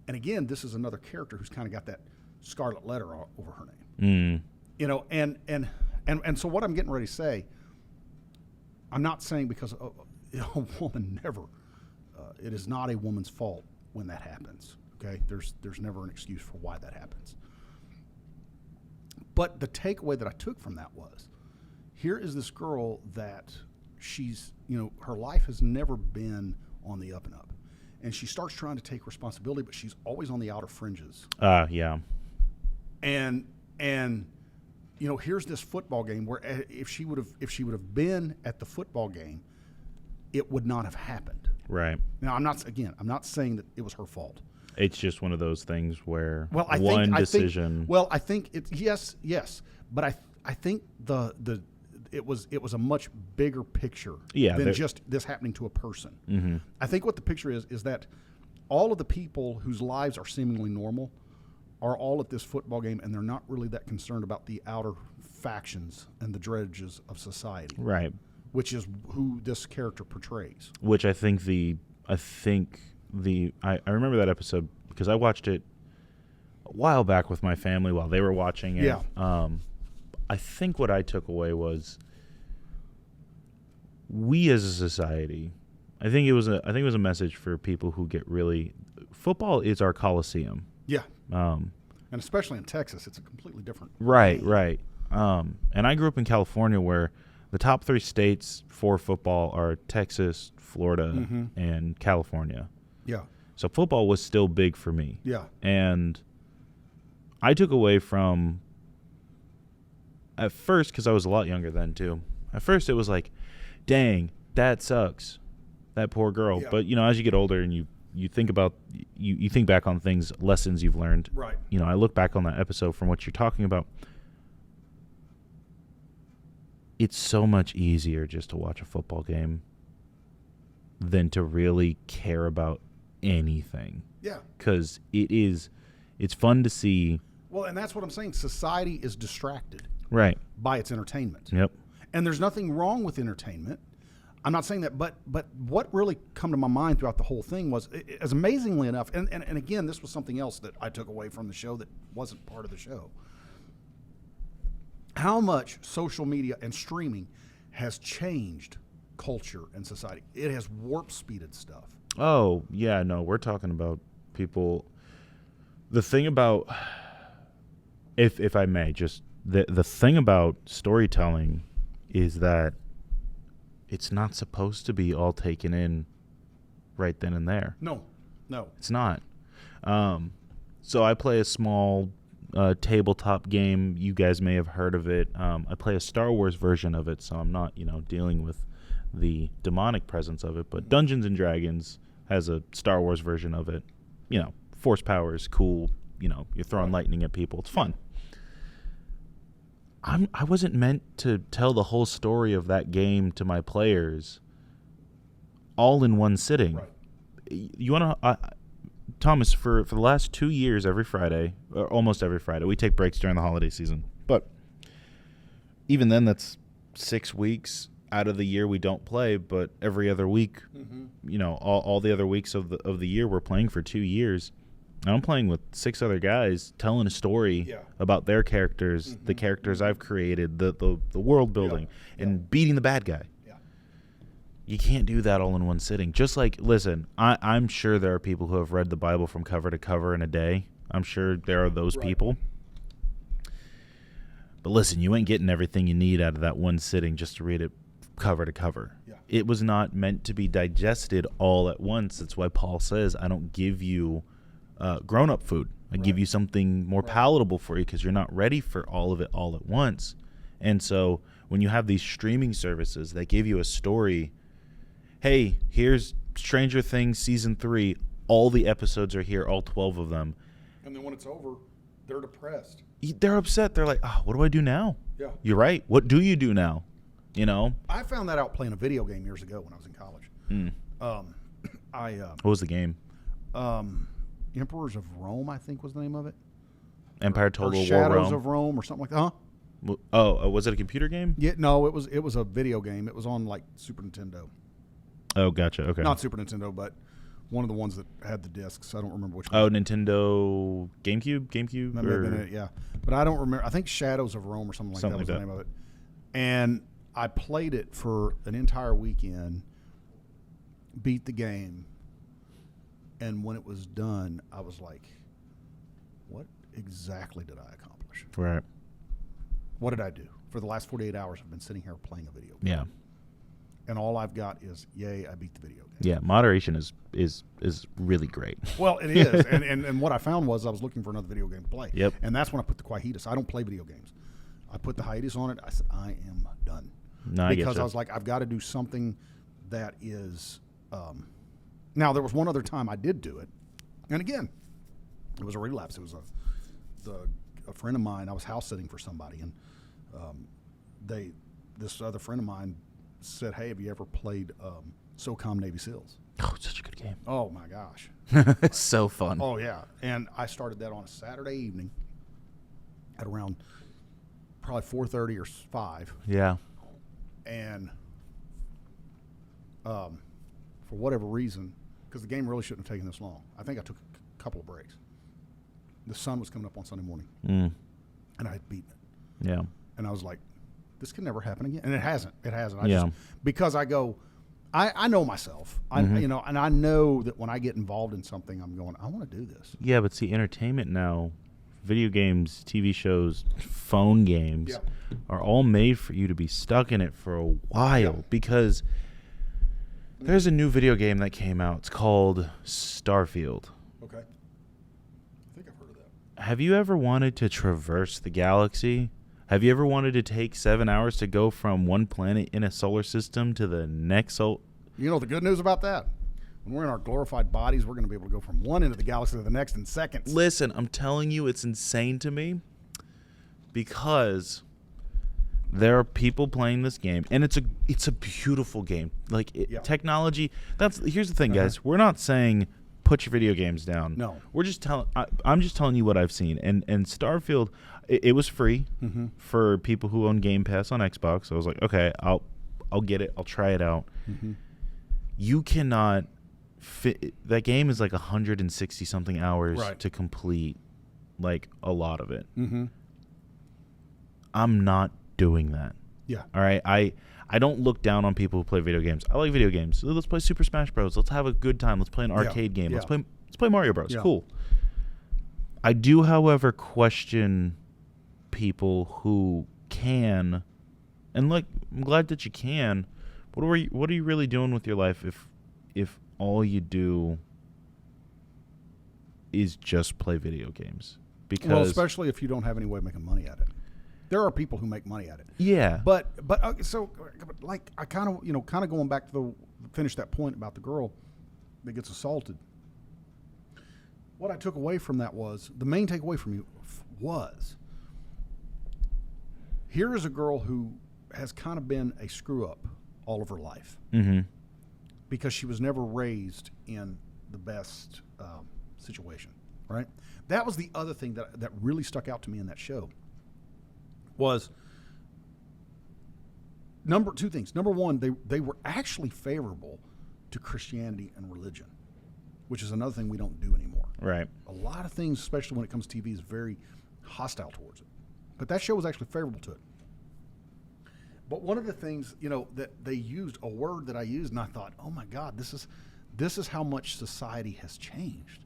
Speaker 2: And again, this is another character who's kind of got that scarlet letter over her name. And so what I'm getting ready to say, I'm not saying because a woman never, it is not a woman's fault when that happens. Okay, there's never an excuse for why that happens. But the takeaway that I took from that was, here is this girl that she's, her life has never been on the up and up. And she starts trying to take responsibility, but she's always on the outer fringes.
Speaker 1: Yeah.
Speaker 2: And here's this football game where if she would have been at the football game, it would not have happened.
Speaker 1: Right.
Speaker 2: Now, I'm not saying that it was her fault.
Speaker 1: It's just one of those things where
Speaker 2: I think it's yes, but I think it was a much bigger picture than just this happening to a person. I think what the picture is that all of the people whose lives are seemingly normal are all at this football game, and they're not really that concerned about the outer factions and the dredges of society.
Speaker 1: Right.
Speaker 2: Which is who this character portrays.
Speaker 1: Which I remember that episode because I watched it a while back with my family while they were watching it.
Speaker 2: Yeah.
Speaker 1: I think what I took away was we as a society, I think it was a message for people who get really, football is our Coliseum.
Speaker 2: Yeah. And especially in Texas, it's a completely different.
Speaker 1: Right. And I grew up in California where the top 3 states for football are Texas, Florida, and California.
Speaker 2: Yeah.
Speaker 1: So football was still big for me.
Speaker 2: Yeah.
Speaker 1: And I took away from, at first, because I was a lot younger then too, at first it was like, dang, that sucks, that poor girl.
Speaker 2: Yeah.
Speaker 1: But, as you get older and you think about, you think back on things, lessons you've learned.
Speaker 2: Right.
Speaker 1: I look back on that episode from what you're talking about. It's so much easier just to watch a football game than to really care about anything.
Speaker 2: Yeah.
Speaker 1: Because it's fun to see.
Speaker 2: Well, and that's what I'm saying. Society is distracted
Speaker 1: Right.
Speaker 2: by its entertainment.
Speaker 1: Yep.
Speaker 2: And there's nothing wrong with entertainment. I'm not saying that, but what really come to my mind throughout the whole thing was, as amazingly enough, and again, this was something else that I took away from the show that wasn't part of the show, how much social media and streaming has changed culture and society. It has warp-speeded stuff.
Speaker 1: Oh, yeah, no, we're talking about people. The thing about, if I may, just the thing about storytelling is that it's not supposed to be all taken in right then and there.
Speaker 2: No.
Speaker 1: It's not. So I play a small tabletop game. You guys may have heard of it. I play a Star Wars version of it, so I'm not, dealing with the demonic presence of it. But Dungeons and Dragons has a Star Wars version of it. Force powers, cool. You're throwing lightning at people. It's fun. I wasn't meant to tell the whole story of that game to my players all in one sitting.
Speaker 2: Right.
Speaker 1: You want to, Thomas, for the last 2 years, every Friday, or almost every Friday, we take breaks during the holiday season. But even then, that's 6 weeks out of the year we don't play. But every other week, all the other weeks of the year, we're playing for 2 years. And I'm playing with 6 other guys, telling a story about their characters, the characters I've created, the world building, and beating the bad guy.
Speaker 2: Yeah.
Speaker 1: You can't do that all in one sitting. Just like, listen, I'm sure there are people who have read the Bible from cover to cover in a day. I'm sure there are those people. But listen, you ain't getting everything you need out of that one sitting just to read it cover to cover. Yeah. It was not meant to be digested all at once. That's why Paul says, I don't give you grown-up food. I give you something more palatable for you because you're not ready for all of it all at once. And so when you have these streaming services that give you a story, hey, here's Stranger Things Season 3. All the episodes are here, all 12 of them.
Speaker 2: And then when it's over, they're depressed.
Speaker 1: They're upset. They're like, what do I do now?
Speaker 2: Yeah.
Speaker 1: You're right. What do you do now?
Speaker 2: I found that out playing a video game years ago when I was in college.
Speaker 1: What was the game?
Speaker 2: Emperors of Rome, I think was the name of it.
Speaker 1: Empire Total War
Speaker 2: Shadows
Speaker 1: Rome.
Speaker 2: of Rome or something like that. Huh?
Speaker 1: Oh, was it a computer game?
Speaker 2: Yeah, no, it was a video game. It was on like Super Nintendo.
Speaker 1: Oh, gotcha. Okay.
Speaker 2: Not Super Nintendo, but one of the ones that had the discs. I don't remember which one.
Speaker 1: Oh, Nintendo GameCube?
Speaker 2: That may have been it, yeah. But I don't remember. I think Shadows of Rome or something like that was the name of it. And I played it for an entire weekend, beat the game, and when it was done, I was like, what exactly did I accomplish?
Speaker 1: Right.
Speaker 2: What did I do? For the last 48 hours, I've been sitting here playing a video game.
Speaker 1: Yeah.
Speaker 2: And all I've got is, yay, I beat the video game.
Speaker 1: Yeah, moderation is really great.
Speaker 2: Well, it is. and what I found was I was looking for another video game to play.
Speaker 1: Yep.
Speaker 2: And that's when I put the hiatus. I don't play video games. I put the hiatus on it. I said, I am done.
Speaker 1: No, I get
Speaker 2: because
Speaker 1: you.
Speaker 2: I was like, I've got to do something that is now, there was one other time I did do it. And again, it was a relapse. It was a friend of mine. I was house sitting for somebody. And this other friend of mine said, hey, have you ever played SOCOM Navy SEALs?
Speaker 1: Oh, it's such a good game.
Speaker 2: Oh, my gosh.
Speaker 1: It's so fun.
Speaker 2: Oh, yeah. And I started that on a Saturday evening at around probably 4:30 or 5.
Speaker 1: Yeah.
Speaker 2: And for whatever reason, because the game really shouldn't have taken this long, I think I took a couple of breaks. The sun was coming up on Sunday morning, and I had beaten it.
Speaker 1: Yeah.
Speaker 2: And I was like, this can never happen again. And it hasn't. It hasn't. Because I go, I know myself. And I know that when I get involved in something, I'm going, I want to do this.
Speaker 1: Yeah, but see, entertainment now, video games, TV shows, phone games are all made for you to be stuck in it for a while because There's a new video game that came out. It's called Starfield.
Speaker 2: Okay. I think I've heard of that.
Speaker 1: Have you ever wanted to traverse the galaxy? Have you ever wanted to take 7 hours to go from one planet in a solar system to the next
Speaker 2: You know the good news about that? When we're in our glorified bodies, we're going to be able to go from one end of the galaxy to the next in seconds.
Speaker 1: Listen, I'm telling you, it's insane to me because there are people playing this game, and it's a beautiful game. Like technology. Here's the thing, guys. We're not saying put your video games down.
Speaker 2: No,
Speaker 1: we're just I'm just telling you what I've seen. And Starfield, it was free for people who own Game Pass on Xbox. So I was like, okay, I'll get it. I'll try it out. You cannot fit. That game is like 160 something hours to complete, like a lot of it. I'm not doing that.
Speaker 2: Yeah.
Speaker 1: All right. I don't look down on people who play video games. I like video games. Let's play Super Smash Bros. Let's have a good time. Let's play an arcade game. Let's play Mario Bros. Cool. I do, however, question people who can, and like, I'm glad that you can. What are you really doing with your life if all you do is just play video games? Because
Speaker 2: especially if you don't have any way of making money at it. There are people who make money at it.
Speaker 1: Yeah.
Speaker 2: But like I kind of going back to finish that point about the girl that gets assaulted. What I took away from that was the main takeaway from you was here is a girl who has kind of been a screw up all of her life because she was never raised in the best situation. Right. That was the other thing that really stuck out to me in that show. Was two things. Number one, they were actually favorable to Christianity and religion, which is another thing we don't do anymore.
Speaker 1: Right.
Speaker 2: A lot of things, especially when it comes to TV, is very hostile towards it. But that show was actually favorable to it. But one of the things, that they used, a word that I used, and I thought, oh my God, this is how much society has changed.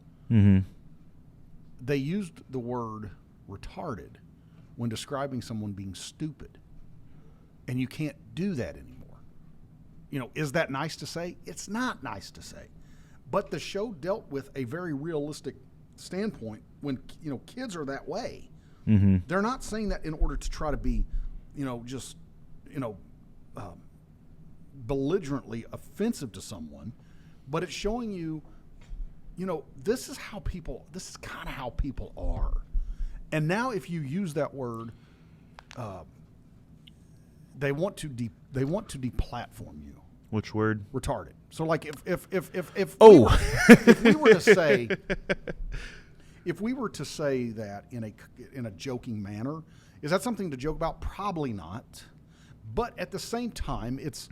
Speaker 2: They used the word retarded when describing someone being stupid. And you can't do that anymore. Is that nice to say? It's not nice to say. But the show dealt with a very realistic standpoint when, kids are that way. They're not saying that in order to try to be, belligerently offensive to someone, but it's showing you, this is kind of how people are. And now, if you use that word, they want to deplatform you.
Speaker 1: Which word?
Speaker 2: Retarded. So, like, if we were to say that in a joking manner, is that something to joke about? Probably not. But at the same time, it's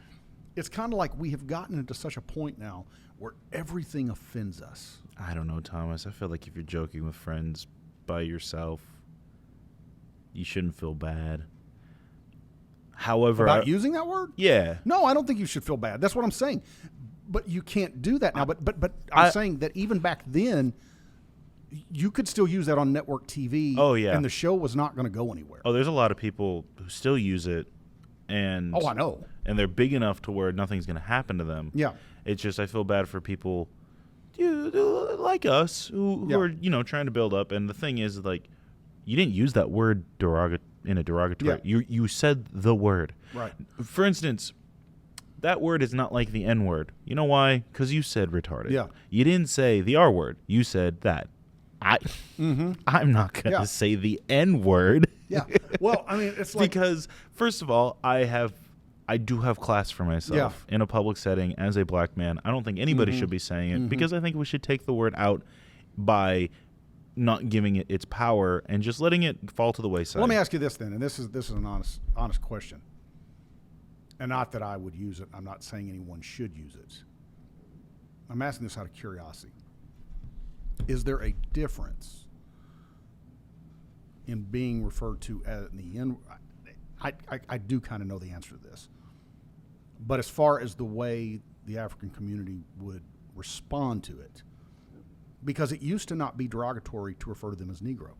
Speaker 2: kind of like we have gotten into such a point now where everything offends us.
Speaker 1: I don't know, Thomas. I feel like if you're joking with friends by yourself, you shouldn't feel bad. However,
Speaker 2: about using that word?
Speaker 1: Yeah.
Speaker 2: No, I don't think you should feel bad. That's what I'm saying. But you can't do that now. But I'm saying that even back then, you could still use that on network TV.
Speaker 1: Oh, yeah.
Speaker 2: And the show was not going to go anywhere.
Speaker 1: Oh, there's a lot of people who still use it. And
Speaker 2: I know.
Speaker 1: And they're big enough to where nothing's going to happen to them.
Speaker 2: Yeah.
Speaker 1: It's just I feel bad for people like us who are, trying to build up. And the thing is, like, you didn't use that word in a derogatory.
Speaker 2: Yeah.
Speaker 1: You said the word.
Speaker 2: Right.
Speaker 1: For instance, that word is not like the N word. You know why? Because you said retarded.
Speaker 2: Yeah.
Speaker 1: You didn't say the R word. You said that. I'm not going to say the N word.
Speaker 2: Yeah. Well, I mean, it's like
Speaker 1: because first of all, I do have class for myself in a public setting as a black man. I don't think anybody should be saying it because I think we should take the word out by not giving it its power and just letting it fall to the wayside.
Speaker 2: Well, let me ask you this then, and this is an honest question. And not that I would use it. I'm not saying anyone should use it. I'm asking this out of curiosity. Is there a difference in being referred to as the N? I do kind of know the answer to this. But as far as the way the African community would respond to it, because it used to not be derogatory to refer to them as Negro.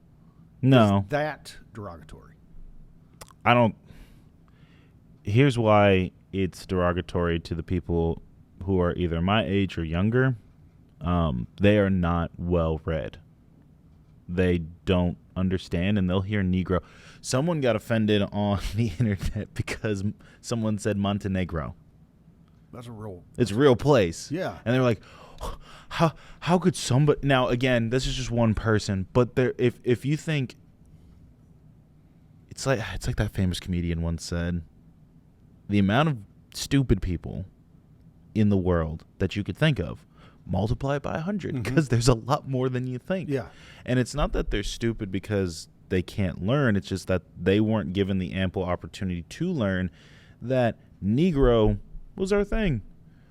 Speaker 1: No.
Speaker 2: Is that derogatory?
Speaker 1: I don't. Here's why it's derogatory to the people who are either my age or younger, they are not well read. They don't understand, and they'll hear Negro. Someone got offended on the internet because someone said Montenegro.
Speaker 2: That's a real.
Speaker 1: It's a real place.
Speaker 2: Yeah.
Speaker 1: And they're like, how could somebody? Now again, this is just one person, but there, if you think, it's like that famous comedian once said, the amount of stupid people in the world that you could think of, multiply it by 100, because there's a lot more than you think.
Speaker 2: Yeah.
Speaker 1: And it's not that they're stupid because they can't learn. It's just that they weren't given the ample opportunity to learn that Negro was our thing.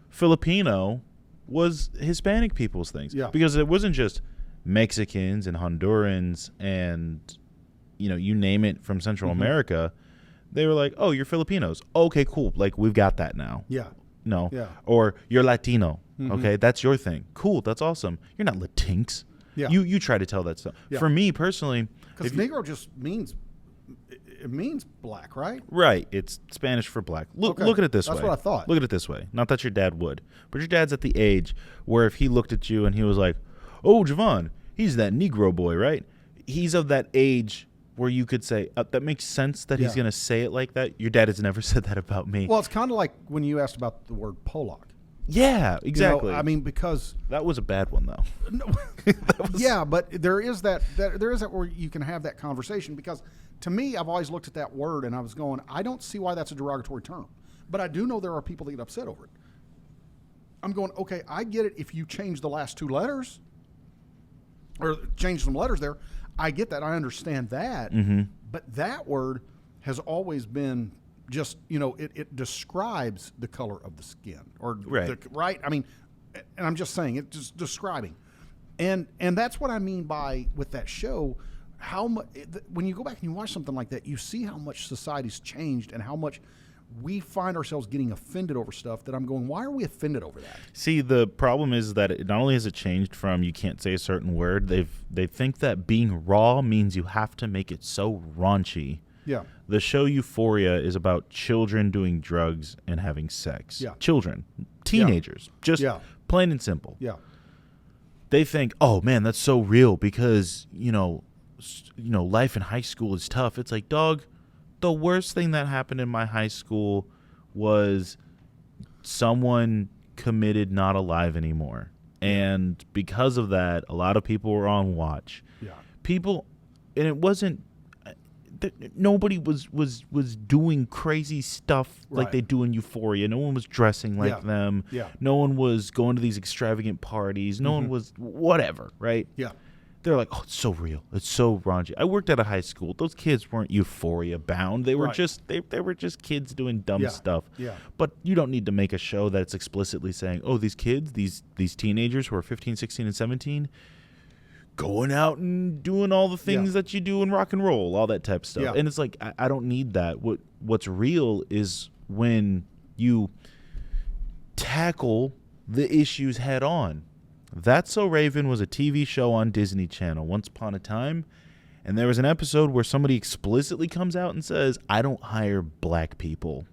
Speaker 1: Filipino was Hispanic people's things.
Speaker 2: Yeah.
Speaker 1: Because it wasn't just Mexicans and Hondurans and, you name it from Central America. They were like, oh, you're Filipinos. Okay, cool. Like, we've got that now.
Speaker 2: Yeah.
Speaker 1: No.
Speaker 2: Yeah.
Speaker 1: Or you're Latino. Okay, that's your thing. Cool, that's awesome. You're not Latinx.
Speaker 2: Yeah.
Speaker 1: You try to tell that stuff.
Speaker 2: Yeah.
Speaker 1: For me personally,
Speaker 2: Because Negro just means, it means black, right?
Speaker 1: right, it's Spanish for black. Look at it this way.
Speaker 2: That's what I thought.
Speaker 1: Look at it this way. Not that your dad would, but your dad's at the age where if he looked at you and he was like, oh, JaVaughn, he's that Negro boy, right? He's of that age where you could say, that makes sense that he's going to say it like that. Your dad has never said that about me.
Speaker 2: Well, it's kind of like when you asked about the word Polak.
Speaker 1: Yeah, exactly.
Speaker 2: I mean, because
Speaker 1: that was a bad one, though.
Speaker 2: No, yeah, but there is that where you can have that conversation, because to me, I've always looked at that word and I was going, I don't see why that's a derogatory term, but I do know there are people that get upset over it. I'm going, okay, I get it if you change the last two letters or change some letters there. I get that. I understand that. But that word has always been just, it describes the color of the skin or right. I mean, and I'm just saying it's just describing. And that's what I mean by with that show, how much when you go back and you watch something like that, you see how much society's changed and how much we find ourselves getting offended over stuff that I'm going, why are we offended over that?
Speaker 1: See, the problem is that it not only has it changed from you can't say a certain word, they think that being raw means you have to make it so raunchy.
Speaker 2: Yeah.
Speaker 1: The show Euphoria is about children doing drugs and having sex.
Speaker 2: Yeah.
Speaker 1: Children, teenagers, just plain and simple.
Speaker 2: Yeah.
Speaker 1: They think, oh man, that's so real because, life in high school is tough. It's like, dog, the worst thing that happened in my high school was someone committed not alive anymore. And because of that, a lot of people were on watch.
Speaker 2: Yeah.
Speaker 1: People, and it wasn't, nobody was doing crazy stuff like they do in Euphoria. No one was dressing like them.
Speaker 2: Yeah.
Speaker 1: No one was going to these extravagant parties. No one was whatever, right?
Speaker 2: Yeah.
Speaker 1: They're like, oh, it's so real. It's so raunchy. I worked at a high school. Those kids weren't Euphoria bound. They were just they were just kids doing dumb stuff.
Speaker 2: Yeah.
Speaker 1: But you don't need to make a show that's explicitly saying, oh, these kids, these teenagers who are 15, 16, and 17, going out and doing all the things that you do in rock and roll, all that type of stuff.
Speaker 2: Yeah.
Speaker 1: And it's like, I don't need that. What's real is when you tackle the issues head on. That's So Raven was a TV show on Disney Channel once upon a time, and there was an episode where somebody explicitly comes out and says, I don't hire black people.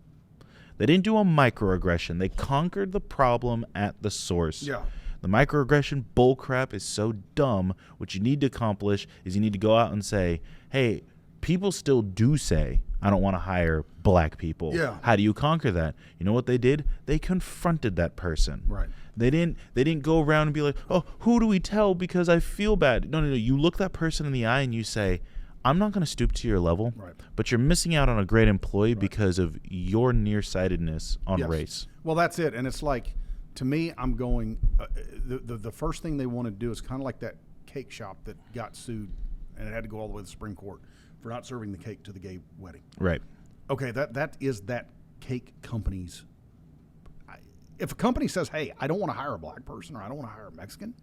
Speaker 1: They didn't do a microaggression. They conquered the problem at the source.
Speaker 2: Yeah.
Speaker 1: The microaggression bullcrap is so dumb. What you need to accomplish is you need to go out and say, hey, people still do say, I don't want to hire black people.
Speaker 2: Yeah.
Speaker 1: How do you conquer that? You know what they did? They confronted that person.
Speaker 2: Right.
Speaker 1: They didn't go around and be like, oh, who do we tell because I feel bad? No. You look that person in the eye and you say, I'm not going to stoop to your level, but you're missing out on a great employee because of your nearsightedness on race.
Speaker 2: Well, that's it. And it's like, to me, I'm going, the first thing they want to do is kind of like that cake shop that got sued and it had to go all the way to the Supreme Court for not serving the cake to the gay wedding.
Speaker 1: Right.
Speaker 2: Okay, that is that cake company's. If a company says, hey, I don't want to hire a black person or I don't want to hire a Mexican,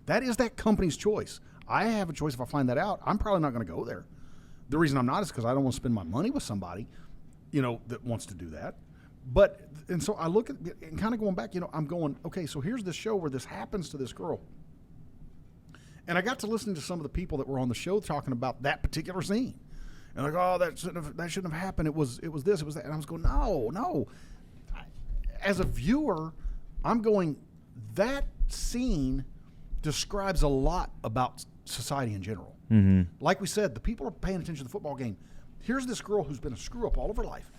Speaker 2: that is that company's choice. I have a choice. If I find that out, I'm probably not going to go there. The reason I'm not is because I don't want to spend my money with somebody, that wants to do that. And so I look at, and kind of going back, I'm going, okay, so here's this show where this happens to this girl. And I got to listen to some of the people that were on the show talking about that particular scene. And like, oh, that shouldn't have happened. It was this, it was that. And I was going, no. As a viewer, I'm going, that scene describes a lot about society in general.
Speaker 1: Mm-hmm.
Speaker 2: Like we said, the people are paying attention to the football game. Here's this girl who's been a screw-up all of her life.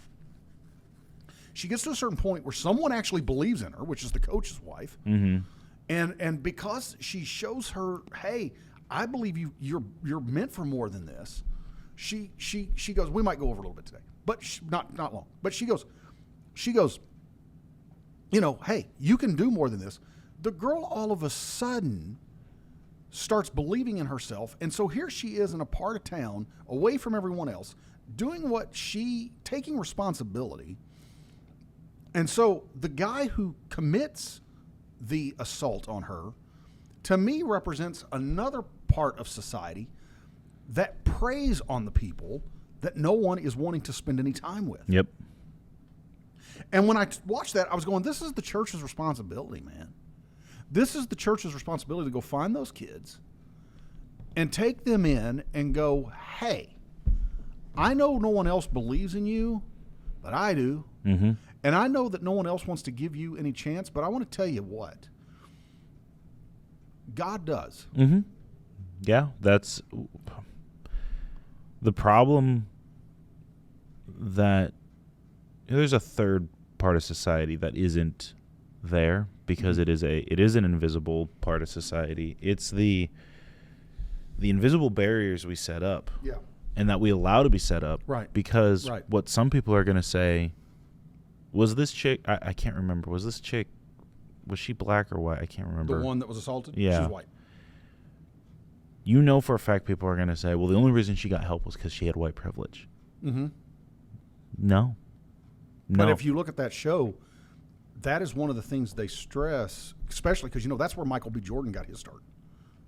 Speaker 2: She gets to a certain point where someone actually believes in her, which is the coach's wife.
Speaker 1: Mm-hmm.
Speaker 2: And because she shows her, hey, I believe you're meant for more than this. She goes, we might go over a little bit today, but not long. But she goes, hey, you can do more than this. The girl all of a sudden starts believing in herself, and so here she is in a part of town, away from everyone else, doing taking responsibility. And so the guy who commits the assault on her, to me, represents another part of society that preys on the people that no one is wanting to spend any time with.
Speaker 1: Yep.
Speaker 2: And when I watched that, I was going, this is the church's responsibility, man. This is the church's responsibility to go find those kids and take them in and go, hey, I know no one else believes in you, but I do.
Speaker 1: Mm-hmm.
Speaker 2: And I know that no one else wants to give you any chance, but I want to tell you what. God does.
Speaker 1: Mm-hmm. Yeah, that's the problem, that there's a third part of society that isn't there because it is an invisible part of society. It's the invisible barriers we set up.
Speaker 2: Yeah.
Speaker 1: And that we allow to be set up.
Speaker 2: Right.
Speaker 1: Because what some people are going to say, was this chick, I can't remember, was she black or white? I can't remember.
Speaker 2: The one that was assaulted?
Speaker 1: Yeah.
Speaker 2: She was white.
Speaker 1: You know for a fact people are going to say, well, the only reason she got help was because she had white privilege.
Speaker 2: Mm-hmm.
Speaker 1: No.
Speaker 2: But if you look at that show, that is one of the things they stress, especially because, that's where Michael B. Jordan got his start.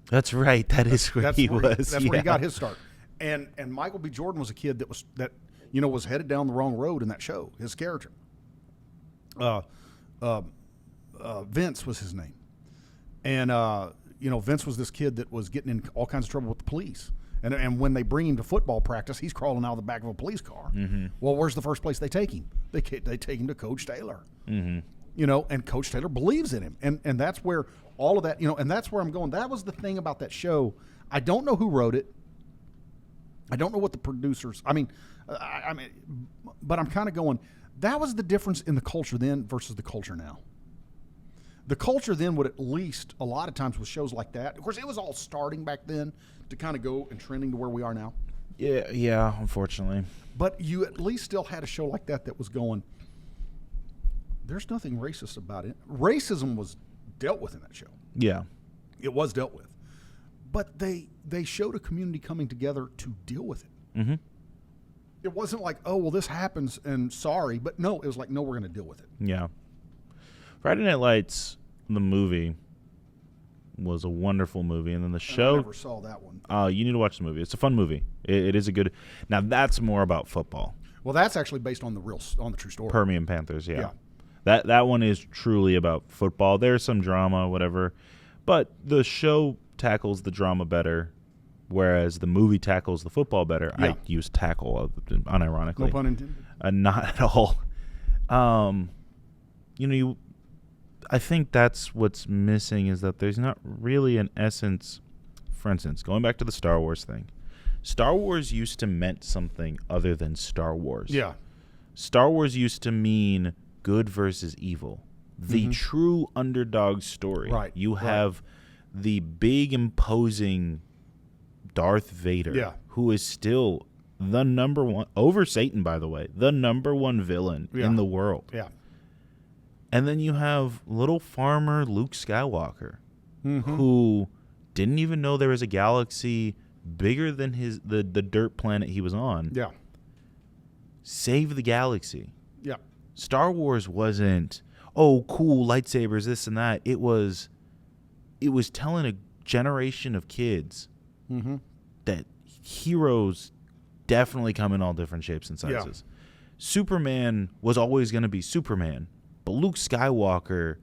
Speaker 1: That's right. That's where he was.
Speaker 2: That's where he got his start. And Michael B. Jordan was a kid that was headed down the wrong road in that show, his character. Vince was his name. And, Vince was this kid that was getting in all kinds of trouble with the police. And when they bring him to football practice, he's crawling out of the back of a police car.
Speaker 1: Mm-hmm.
Speaker 2: Well, where's the first place they take him? They take him to Coach Taylor.
Speaker 1: Mm-hmm.
Speaker 2: And Coach Taylor believes in him. And that's where all of that, and that's where I'm going. That was the thing about that show. I don't know who wrote it. I don't know what the producers, but I'm kind of going, that was the difference in the culture then versus the culture now. The culture then would, at least a lot of times with shows like that, of course it was all starting back then to kind of go and trending to where we are now.
Speaker 1: Yeah, unfortunately.
Speaker 2: But you at least still had a show like that was going, there's nothing racist about it. Racism was dealt with in that show.
Speaker 1: Yeah.
Speaker 2: It was dealt with. But they showed a community coming together to deal with it.
Speaker 1: Mm-hmm.
Speaker 2: It wasn't like, oh, well, this happens and sorry. But no, it was like, no, we're going to deal with it.
Speaker 1: Yeah. Friday Night Lights, the movie, was a wonderful movie. And then the show.
Speaker 2: I never saw that one.
Speaker 1: You need to watch the movie. It's a fun movie. It is a good. Now, that's more about football.
Speaker 2: Well, that's actually based on the true story.
Speaker 1: Permian Panthers, yeah. That one is truly about football. There's some drama, whatever. But the show tackles the drama better, whereas the movie tackles the football better.
Speaker 2: Yeah.
Speaker 1: I use tackle unironically.
Speaker 2: No pun intended.
Speaker 1: Not at all. I think that's what's missing, is that there's not really an essence. For instance, going back to the Star Wars thing, Star Wars used to meant something other than Star Wars.
Speaker 2: Yeah.
Speaker 1: Star Wars used to mean good versus evil. The true underdog story.
Speaker 2: Right.
Speaker 1: You have the big imposing Darth Vader, who is still the number one, over Satan, by the way, the number one villain in the world.
Speaker 2: Yeah.
Speaker 1: And then you have little farmer Luke Skywalker, who didn't even know there was a galaxy bigger than the dirt planet he was on.
Speaker 2: Yeah.
Speaker 1: Save the galaxy.
Speaker 2: Yeah.
Speaker 1: Star Wars wasn't, oh, cool, lightsabers, this and that. It was telling a generation of kids that heroes definitely come in all different shapes and sizes. Yeah. Superman was always going to be Superman, but Luke Skywalker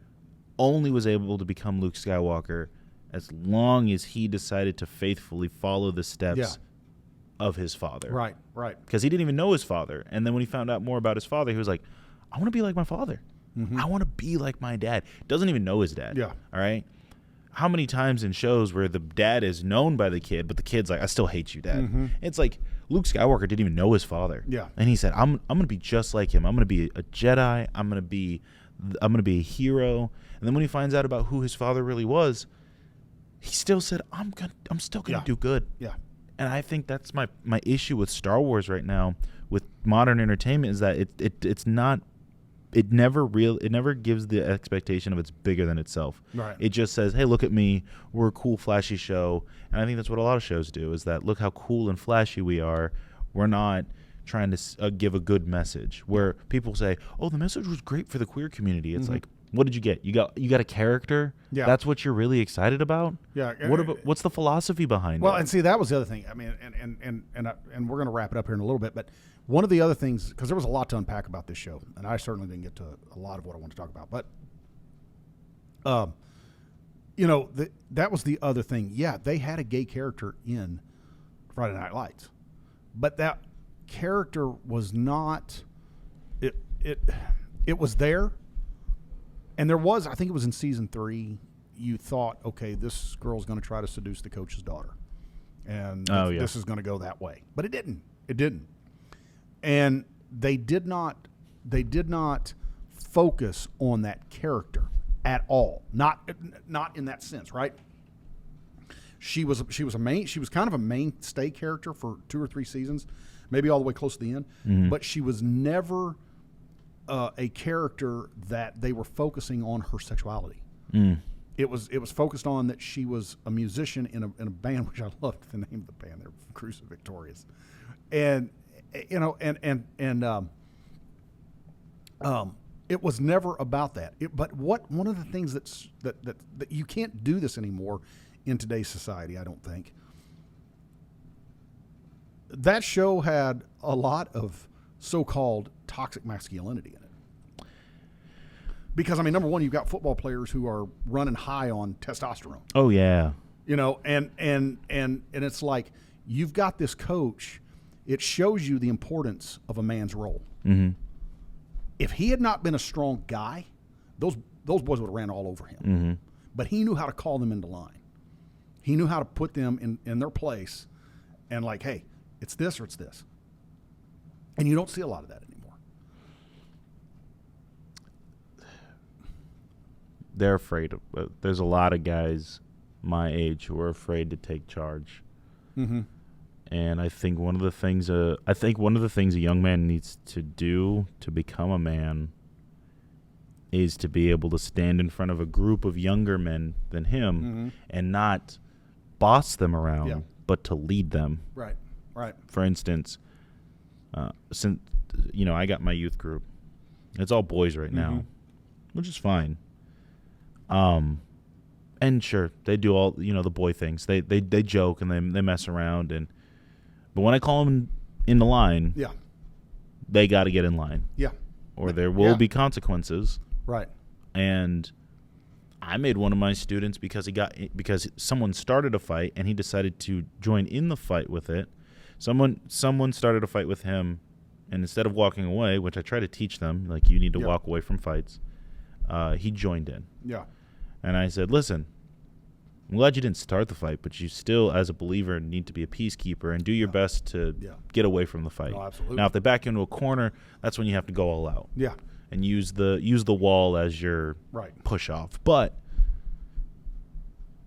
Speaker 1: only was able to become Luke Skywalker as long as he decided to faithfully follow the steps of his father.
Speaker 2: Right.
Speaker 1: Because he didn't even know his father. And then when he found out more about his father, he was like, I want to be like my father. I want to be like my dad. Doesn't even know his dad.
Speaker 2: Yeah.
Speaker 1: All right. How many times in shows where the dad is known by the kid, but the kid's like, I still hate you, Dad. It's like Luke Skywalker didn't even know his father.
Speaker 2: Yeah.
Speaker 1: And he said, I'm going to be just like him. I'm going to be a Jedi. I'm going to be a hero. And then when he finds out about who his father really was, he still said, I'm still going to do good.
Speaker 2: Yeah.
Speaker 1: And I think that's my issue with Star Wars right now, with modern entertainment, is that it's not. It never gives the expectation of it's bigger than itself.
Speaker 2: Right.
Speaker 1: It just says, hey, look at me. We're a cool, flashy show. And I think that's what a lot of shows do, is that look how cool and flashy we are. We're not trying to give a good message, where people say, oh, the message was great for the queer community. It's like, what did you get? You got a character?
Speaker 2: Yeah.
Speaker 1: That's what you're really excited about?
Speaker 2: Yeah.
Speaker 1: What's the philosophy behind it?
Speaker 2: Well, and see, that was the other thing. I mean, and we're going to wrap it up here in a little bit, but one of the other things, because there was a lot to unpack about this show, and I certainly didn't get to a lot of what I want to talk about, but, that was the other thing. Yeah, they had a gay character in Friday Night Lights, but that character was not. It was there, and there was. I think it was in season 3. You thought, okay, this girl's going to try to seduce the coach's daughter, and this is going to go that way, but it didn't. It didn't. And they did not focus on that character at all. Not in that sense, right? She was kind of a mainstay character for 2 or 3 seasons, maybe all the way close to the end. But she was never a character that they were focusing on her sexuality. It was focused on that she was a musician in a band, which I loved the name of the band. They're Cruise Victorious, and it was never about that. But one of the things that you can't do this anymore in today's society, I don't think. That show had a lot of so-called toxic masculinity in it. Because, I mean, number one, you've got football players who are running high on testosterone.
Speaker 1: Oh, yeah.
Speaker 2: And it's like, you've got this coach. It shows you the importance of a man's role.
Speaker 1: Mm-hmm.
Speaker 2: If he had not been a strong guy, those boys would have ran all over him.
Speaker 1: Mm-hmm.
Speaker 2: But he knew how to call them into line. He knew how to put them in their place and like, hey, it's this or it's this. And you don't see a lot of that anymore.
Speaker 1: They're afraid of. There's a lot of guys my age who are afraid to take charge.
Speaker 2: Mm-hmm.
Speaker 1: And I think one of the things a young man needs to do to become a man is to be able to stand in front of a group of younger men than him and not boss them around, but to lead them.
Speaker 2: Right.
Speaker 1: For instance, since I got my youth group, it's all boys right now, which is fine. And sure, they do all the boy things. They joke and they mess around but when I call them in the line, they got to get in line. Yeah. Or there will be consequences.
Speaker 2: Right.
Speaker 1: And I made one of my students because someone started a fight and he decided to join in the fight with it. Someone started a fight with him, and instead of walking away, which I try to teach them, like you need to walk away from fights, he joined in. Yeah. And I said, listen, I'm glad you didn't start the fight, but you still, as a believer, need to be a peacekeeper and do your best to get away from the fight.
Speaker 2: Oh, absolutely.
Speaker 1: Now, if they back you into a corner, that's when you have to go all out.
Speaker 2: Yeah.
Speaker 1: And use the wall as your push off. But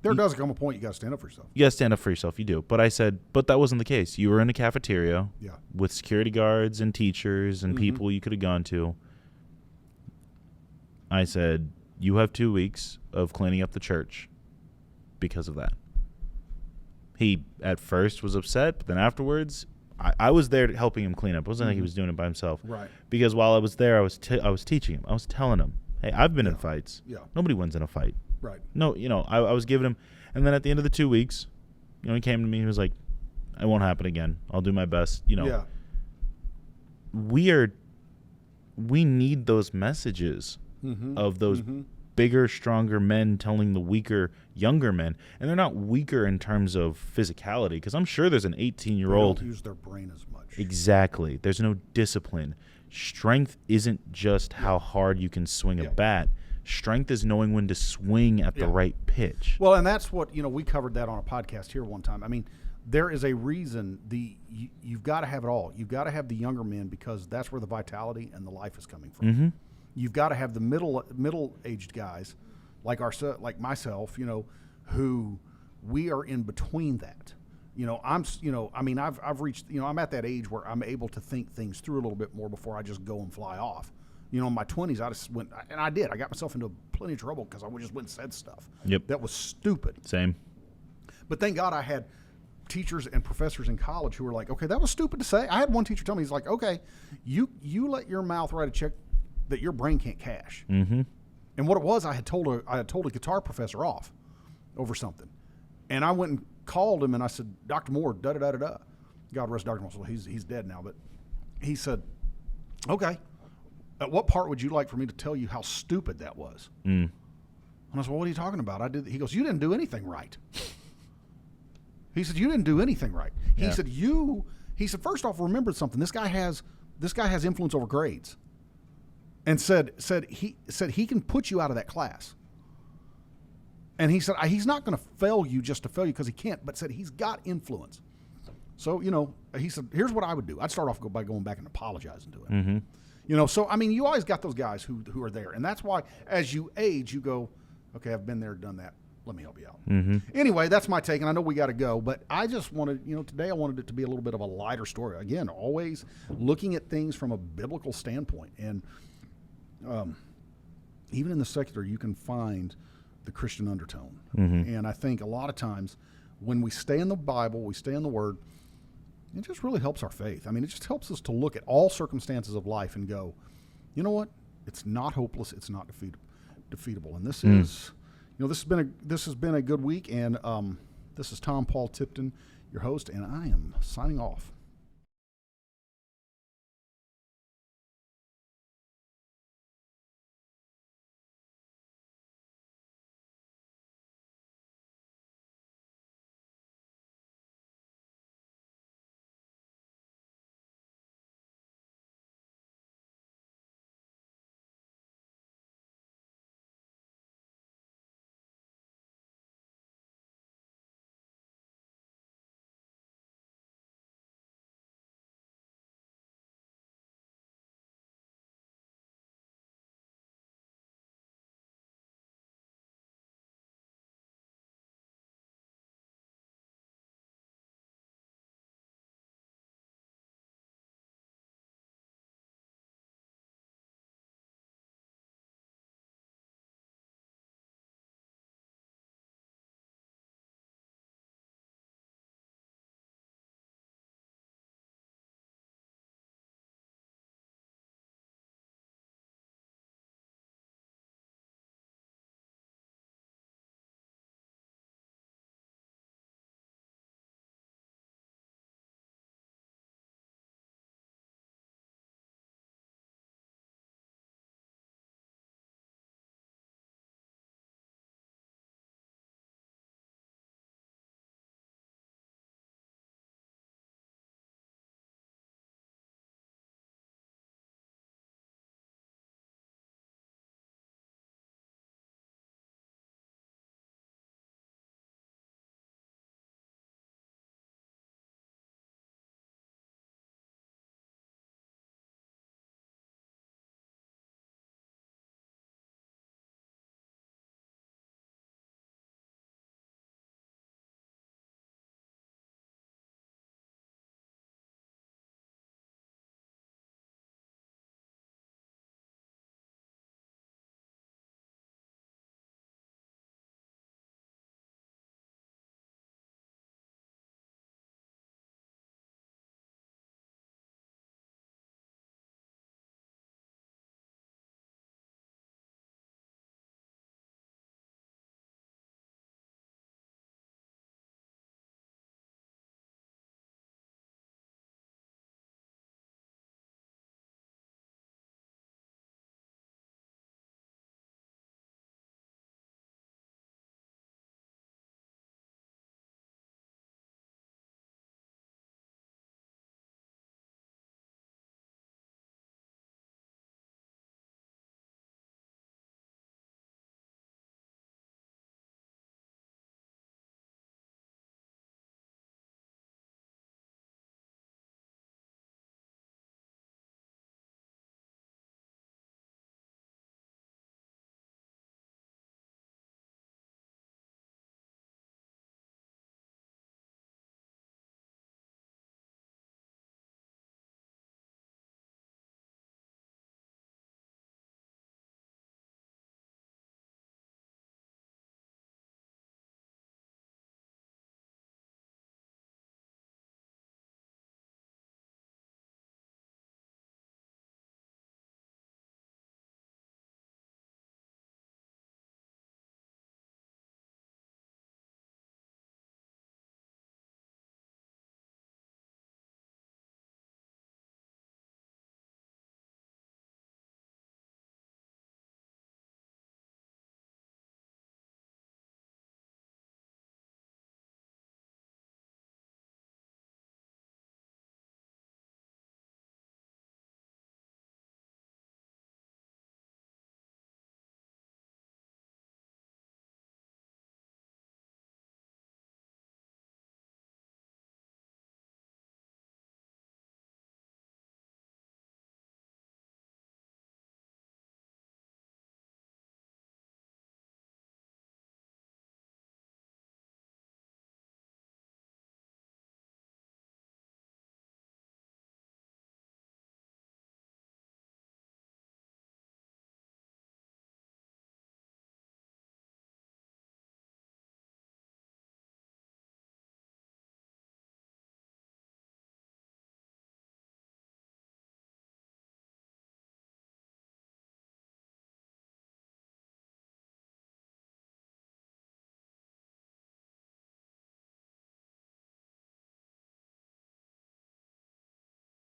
Speaker 2: there does come a point you got to stand up for yourself.
Speaker 1: You got to stand up for yourself. You do. But I said, but that wasn't the case. You were in a cafeteria with security guards and teachers and people you could have gone to. I said, you have 2 weeks of cleaning up the church because of that. He at first was upset, but then afterwards, I was there helping him clean up. It wasn't like he was doing it by himself. Right. Because while I was there, I was teaching him. I was telling him, hey, I've been in fights. Yeah. Nobody wins in a fight. Right. No, I was giving him, and then at the end of the 2 weeks, he came to me and he was like, it won't happen again. I'll do my best. Yeah. We need those messages of those bigger, stronger men telling the weaker, younger men. And they're not weaker in terms of physicality, because I'm sure there's an 18-year-old.
Speaker 2: They don't use their brain as much.
Speaker 1: Exactly. There's no discipline. strength isn't just how hard you can swing a bat. Strength is knowing when to swing at the right pitch.
Speaker 2: Well, and that's what, we covered that on a podcast here one time. I mean, there is a reason you've got to have it all. You've got to have the younger men because that's where the vitality and the life is coming from.
Speaker 1: Mm-hmm.
Speaker 2: You've got to have the middle-aged guys like myself, who we are in between that. I've reached, I'm at that age where I'm able to think things through a little bit more before I just go and fly off. In my 20s, I just went, and I did. I got myself into plenty of trouble because I just went and said stuff.
Speaker 1: Yep.
Speaker 2: That was stupid.
Speaker 1: Same.
Speaker 2: But thank God I had teachers and professors in college who were like, okay, that was stupid to say. I had one teacher tell me, he's like, okay, you let your mouth write a check that your brain can't cash.
Speaker 1: Mm-hmm.
Speaker 2: And what it was, I had told a guitar professor off over something. And I went and called him and I said, Dr. Moore, da-da-da-da-da. God rest Dr. Moore. Well, he's dead now. But he said, okay, at what part would you like for me to tell you how stupid that was? And I said, well, what are you talking about? He goes, you didn't do anything right. He said, you didn't do anything right. He said, first off, remember something. This guy has influence over grades. And said he can put you out of that class. And he said he's not going to fail you just to fail you because he can't, but said he's got influence. So, he said, here's what I would do. I'd start off by going back and apologizing to him.
Speaker 1: Mm-hmm.
Speaker 2: So, I mean, you always got those guys who are there. And that's why as you age, you go, okay, I've been there, done that. Let me help you out.
Speaker 1: Mm-hmm.
Speaker 2: Anyway, that's my take, and I know we got to go, but I just wanted, today I wanted it to be a little bit of a lighter story. Again, always looking at things from a biblical standpoint. And even in the secular, you can find the Christian undertone. Mm-hmm. And I think a lot of times when we stay in the Bible, we stay in the Word, it just really helps our faith. I mean, it just helps us to look at all circumstances of life and go, you know what? It's not hopeless. It's not defeatable. And this is, this has been a good week. And this is Tom Paul Tipton, your host, and I am signing off.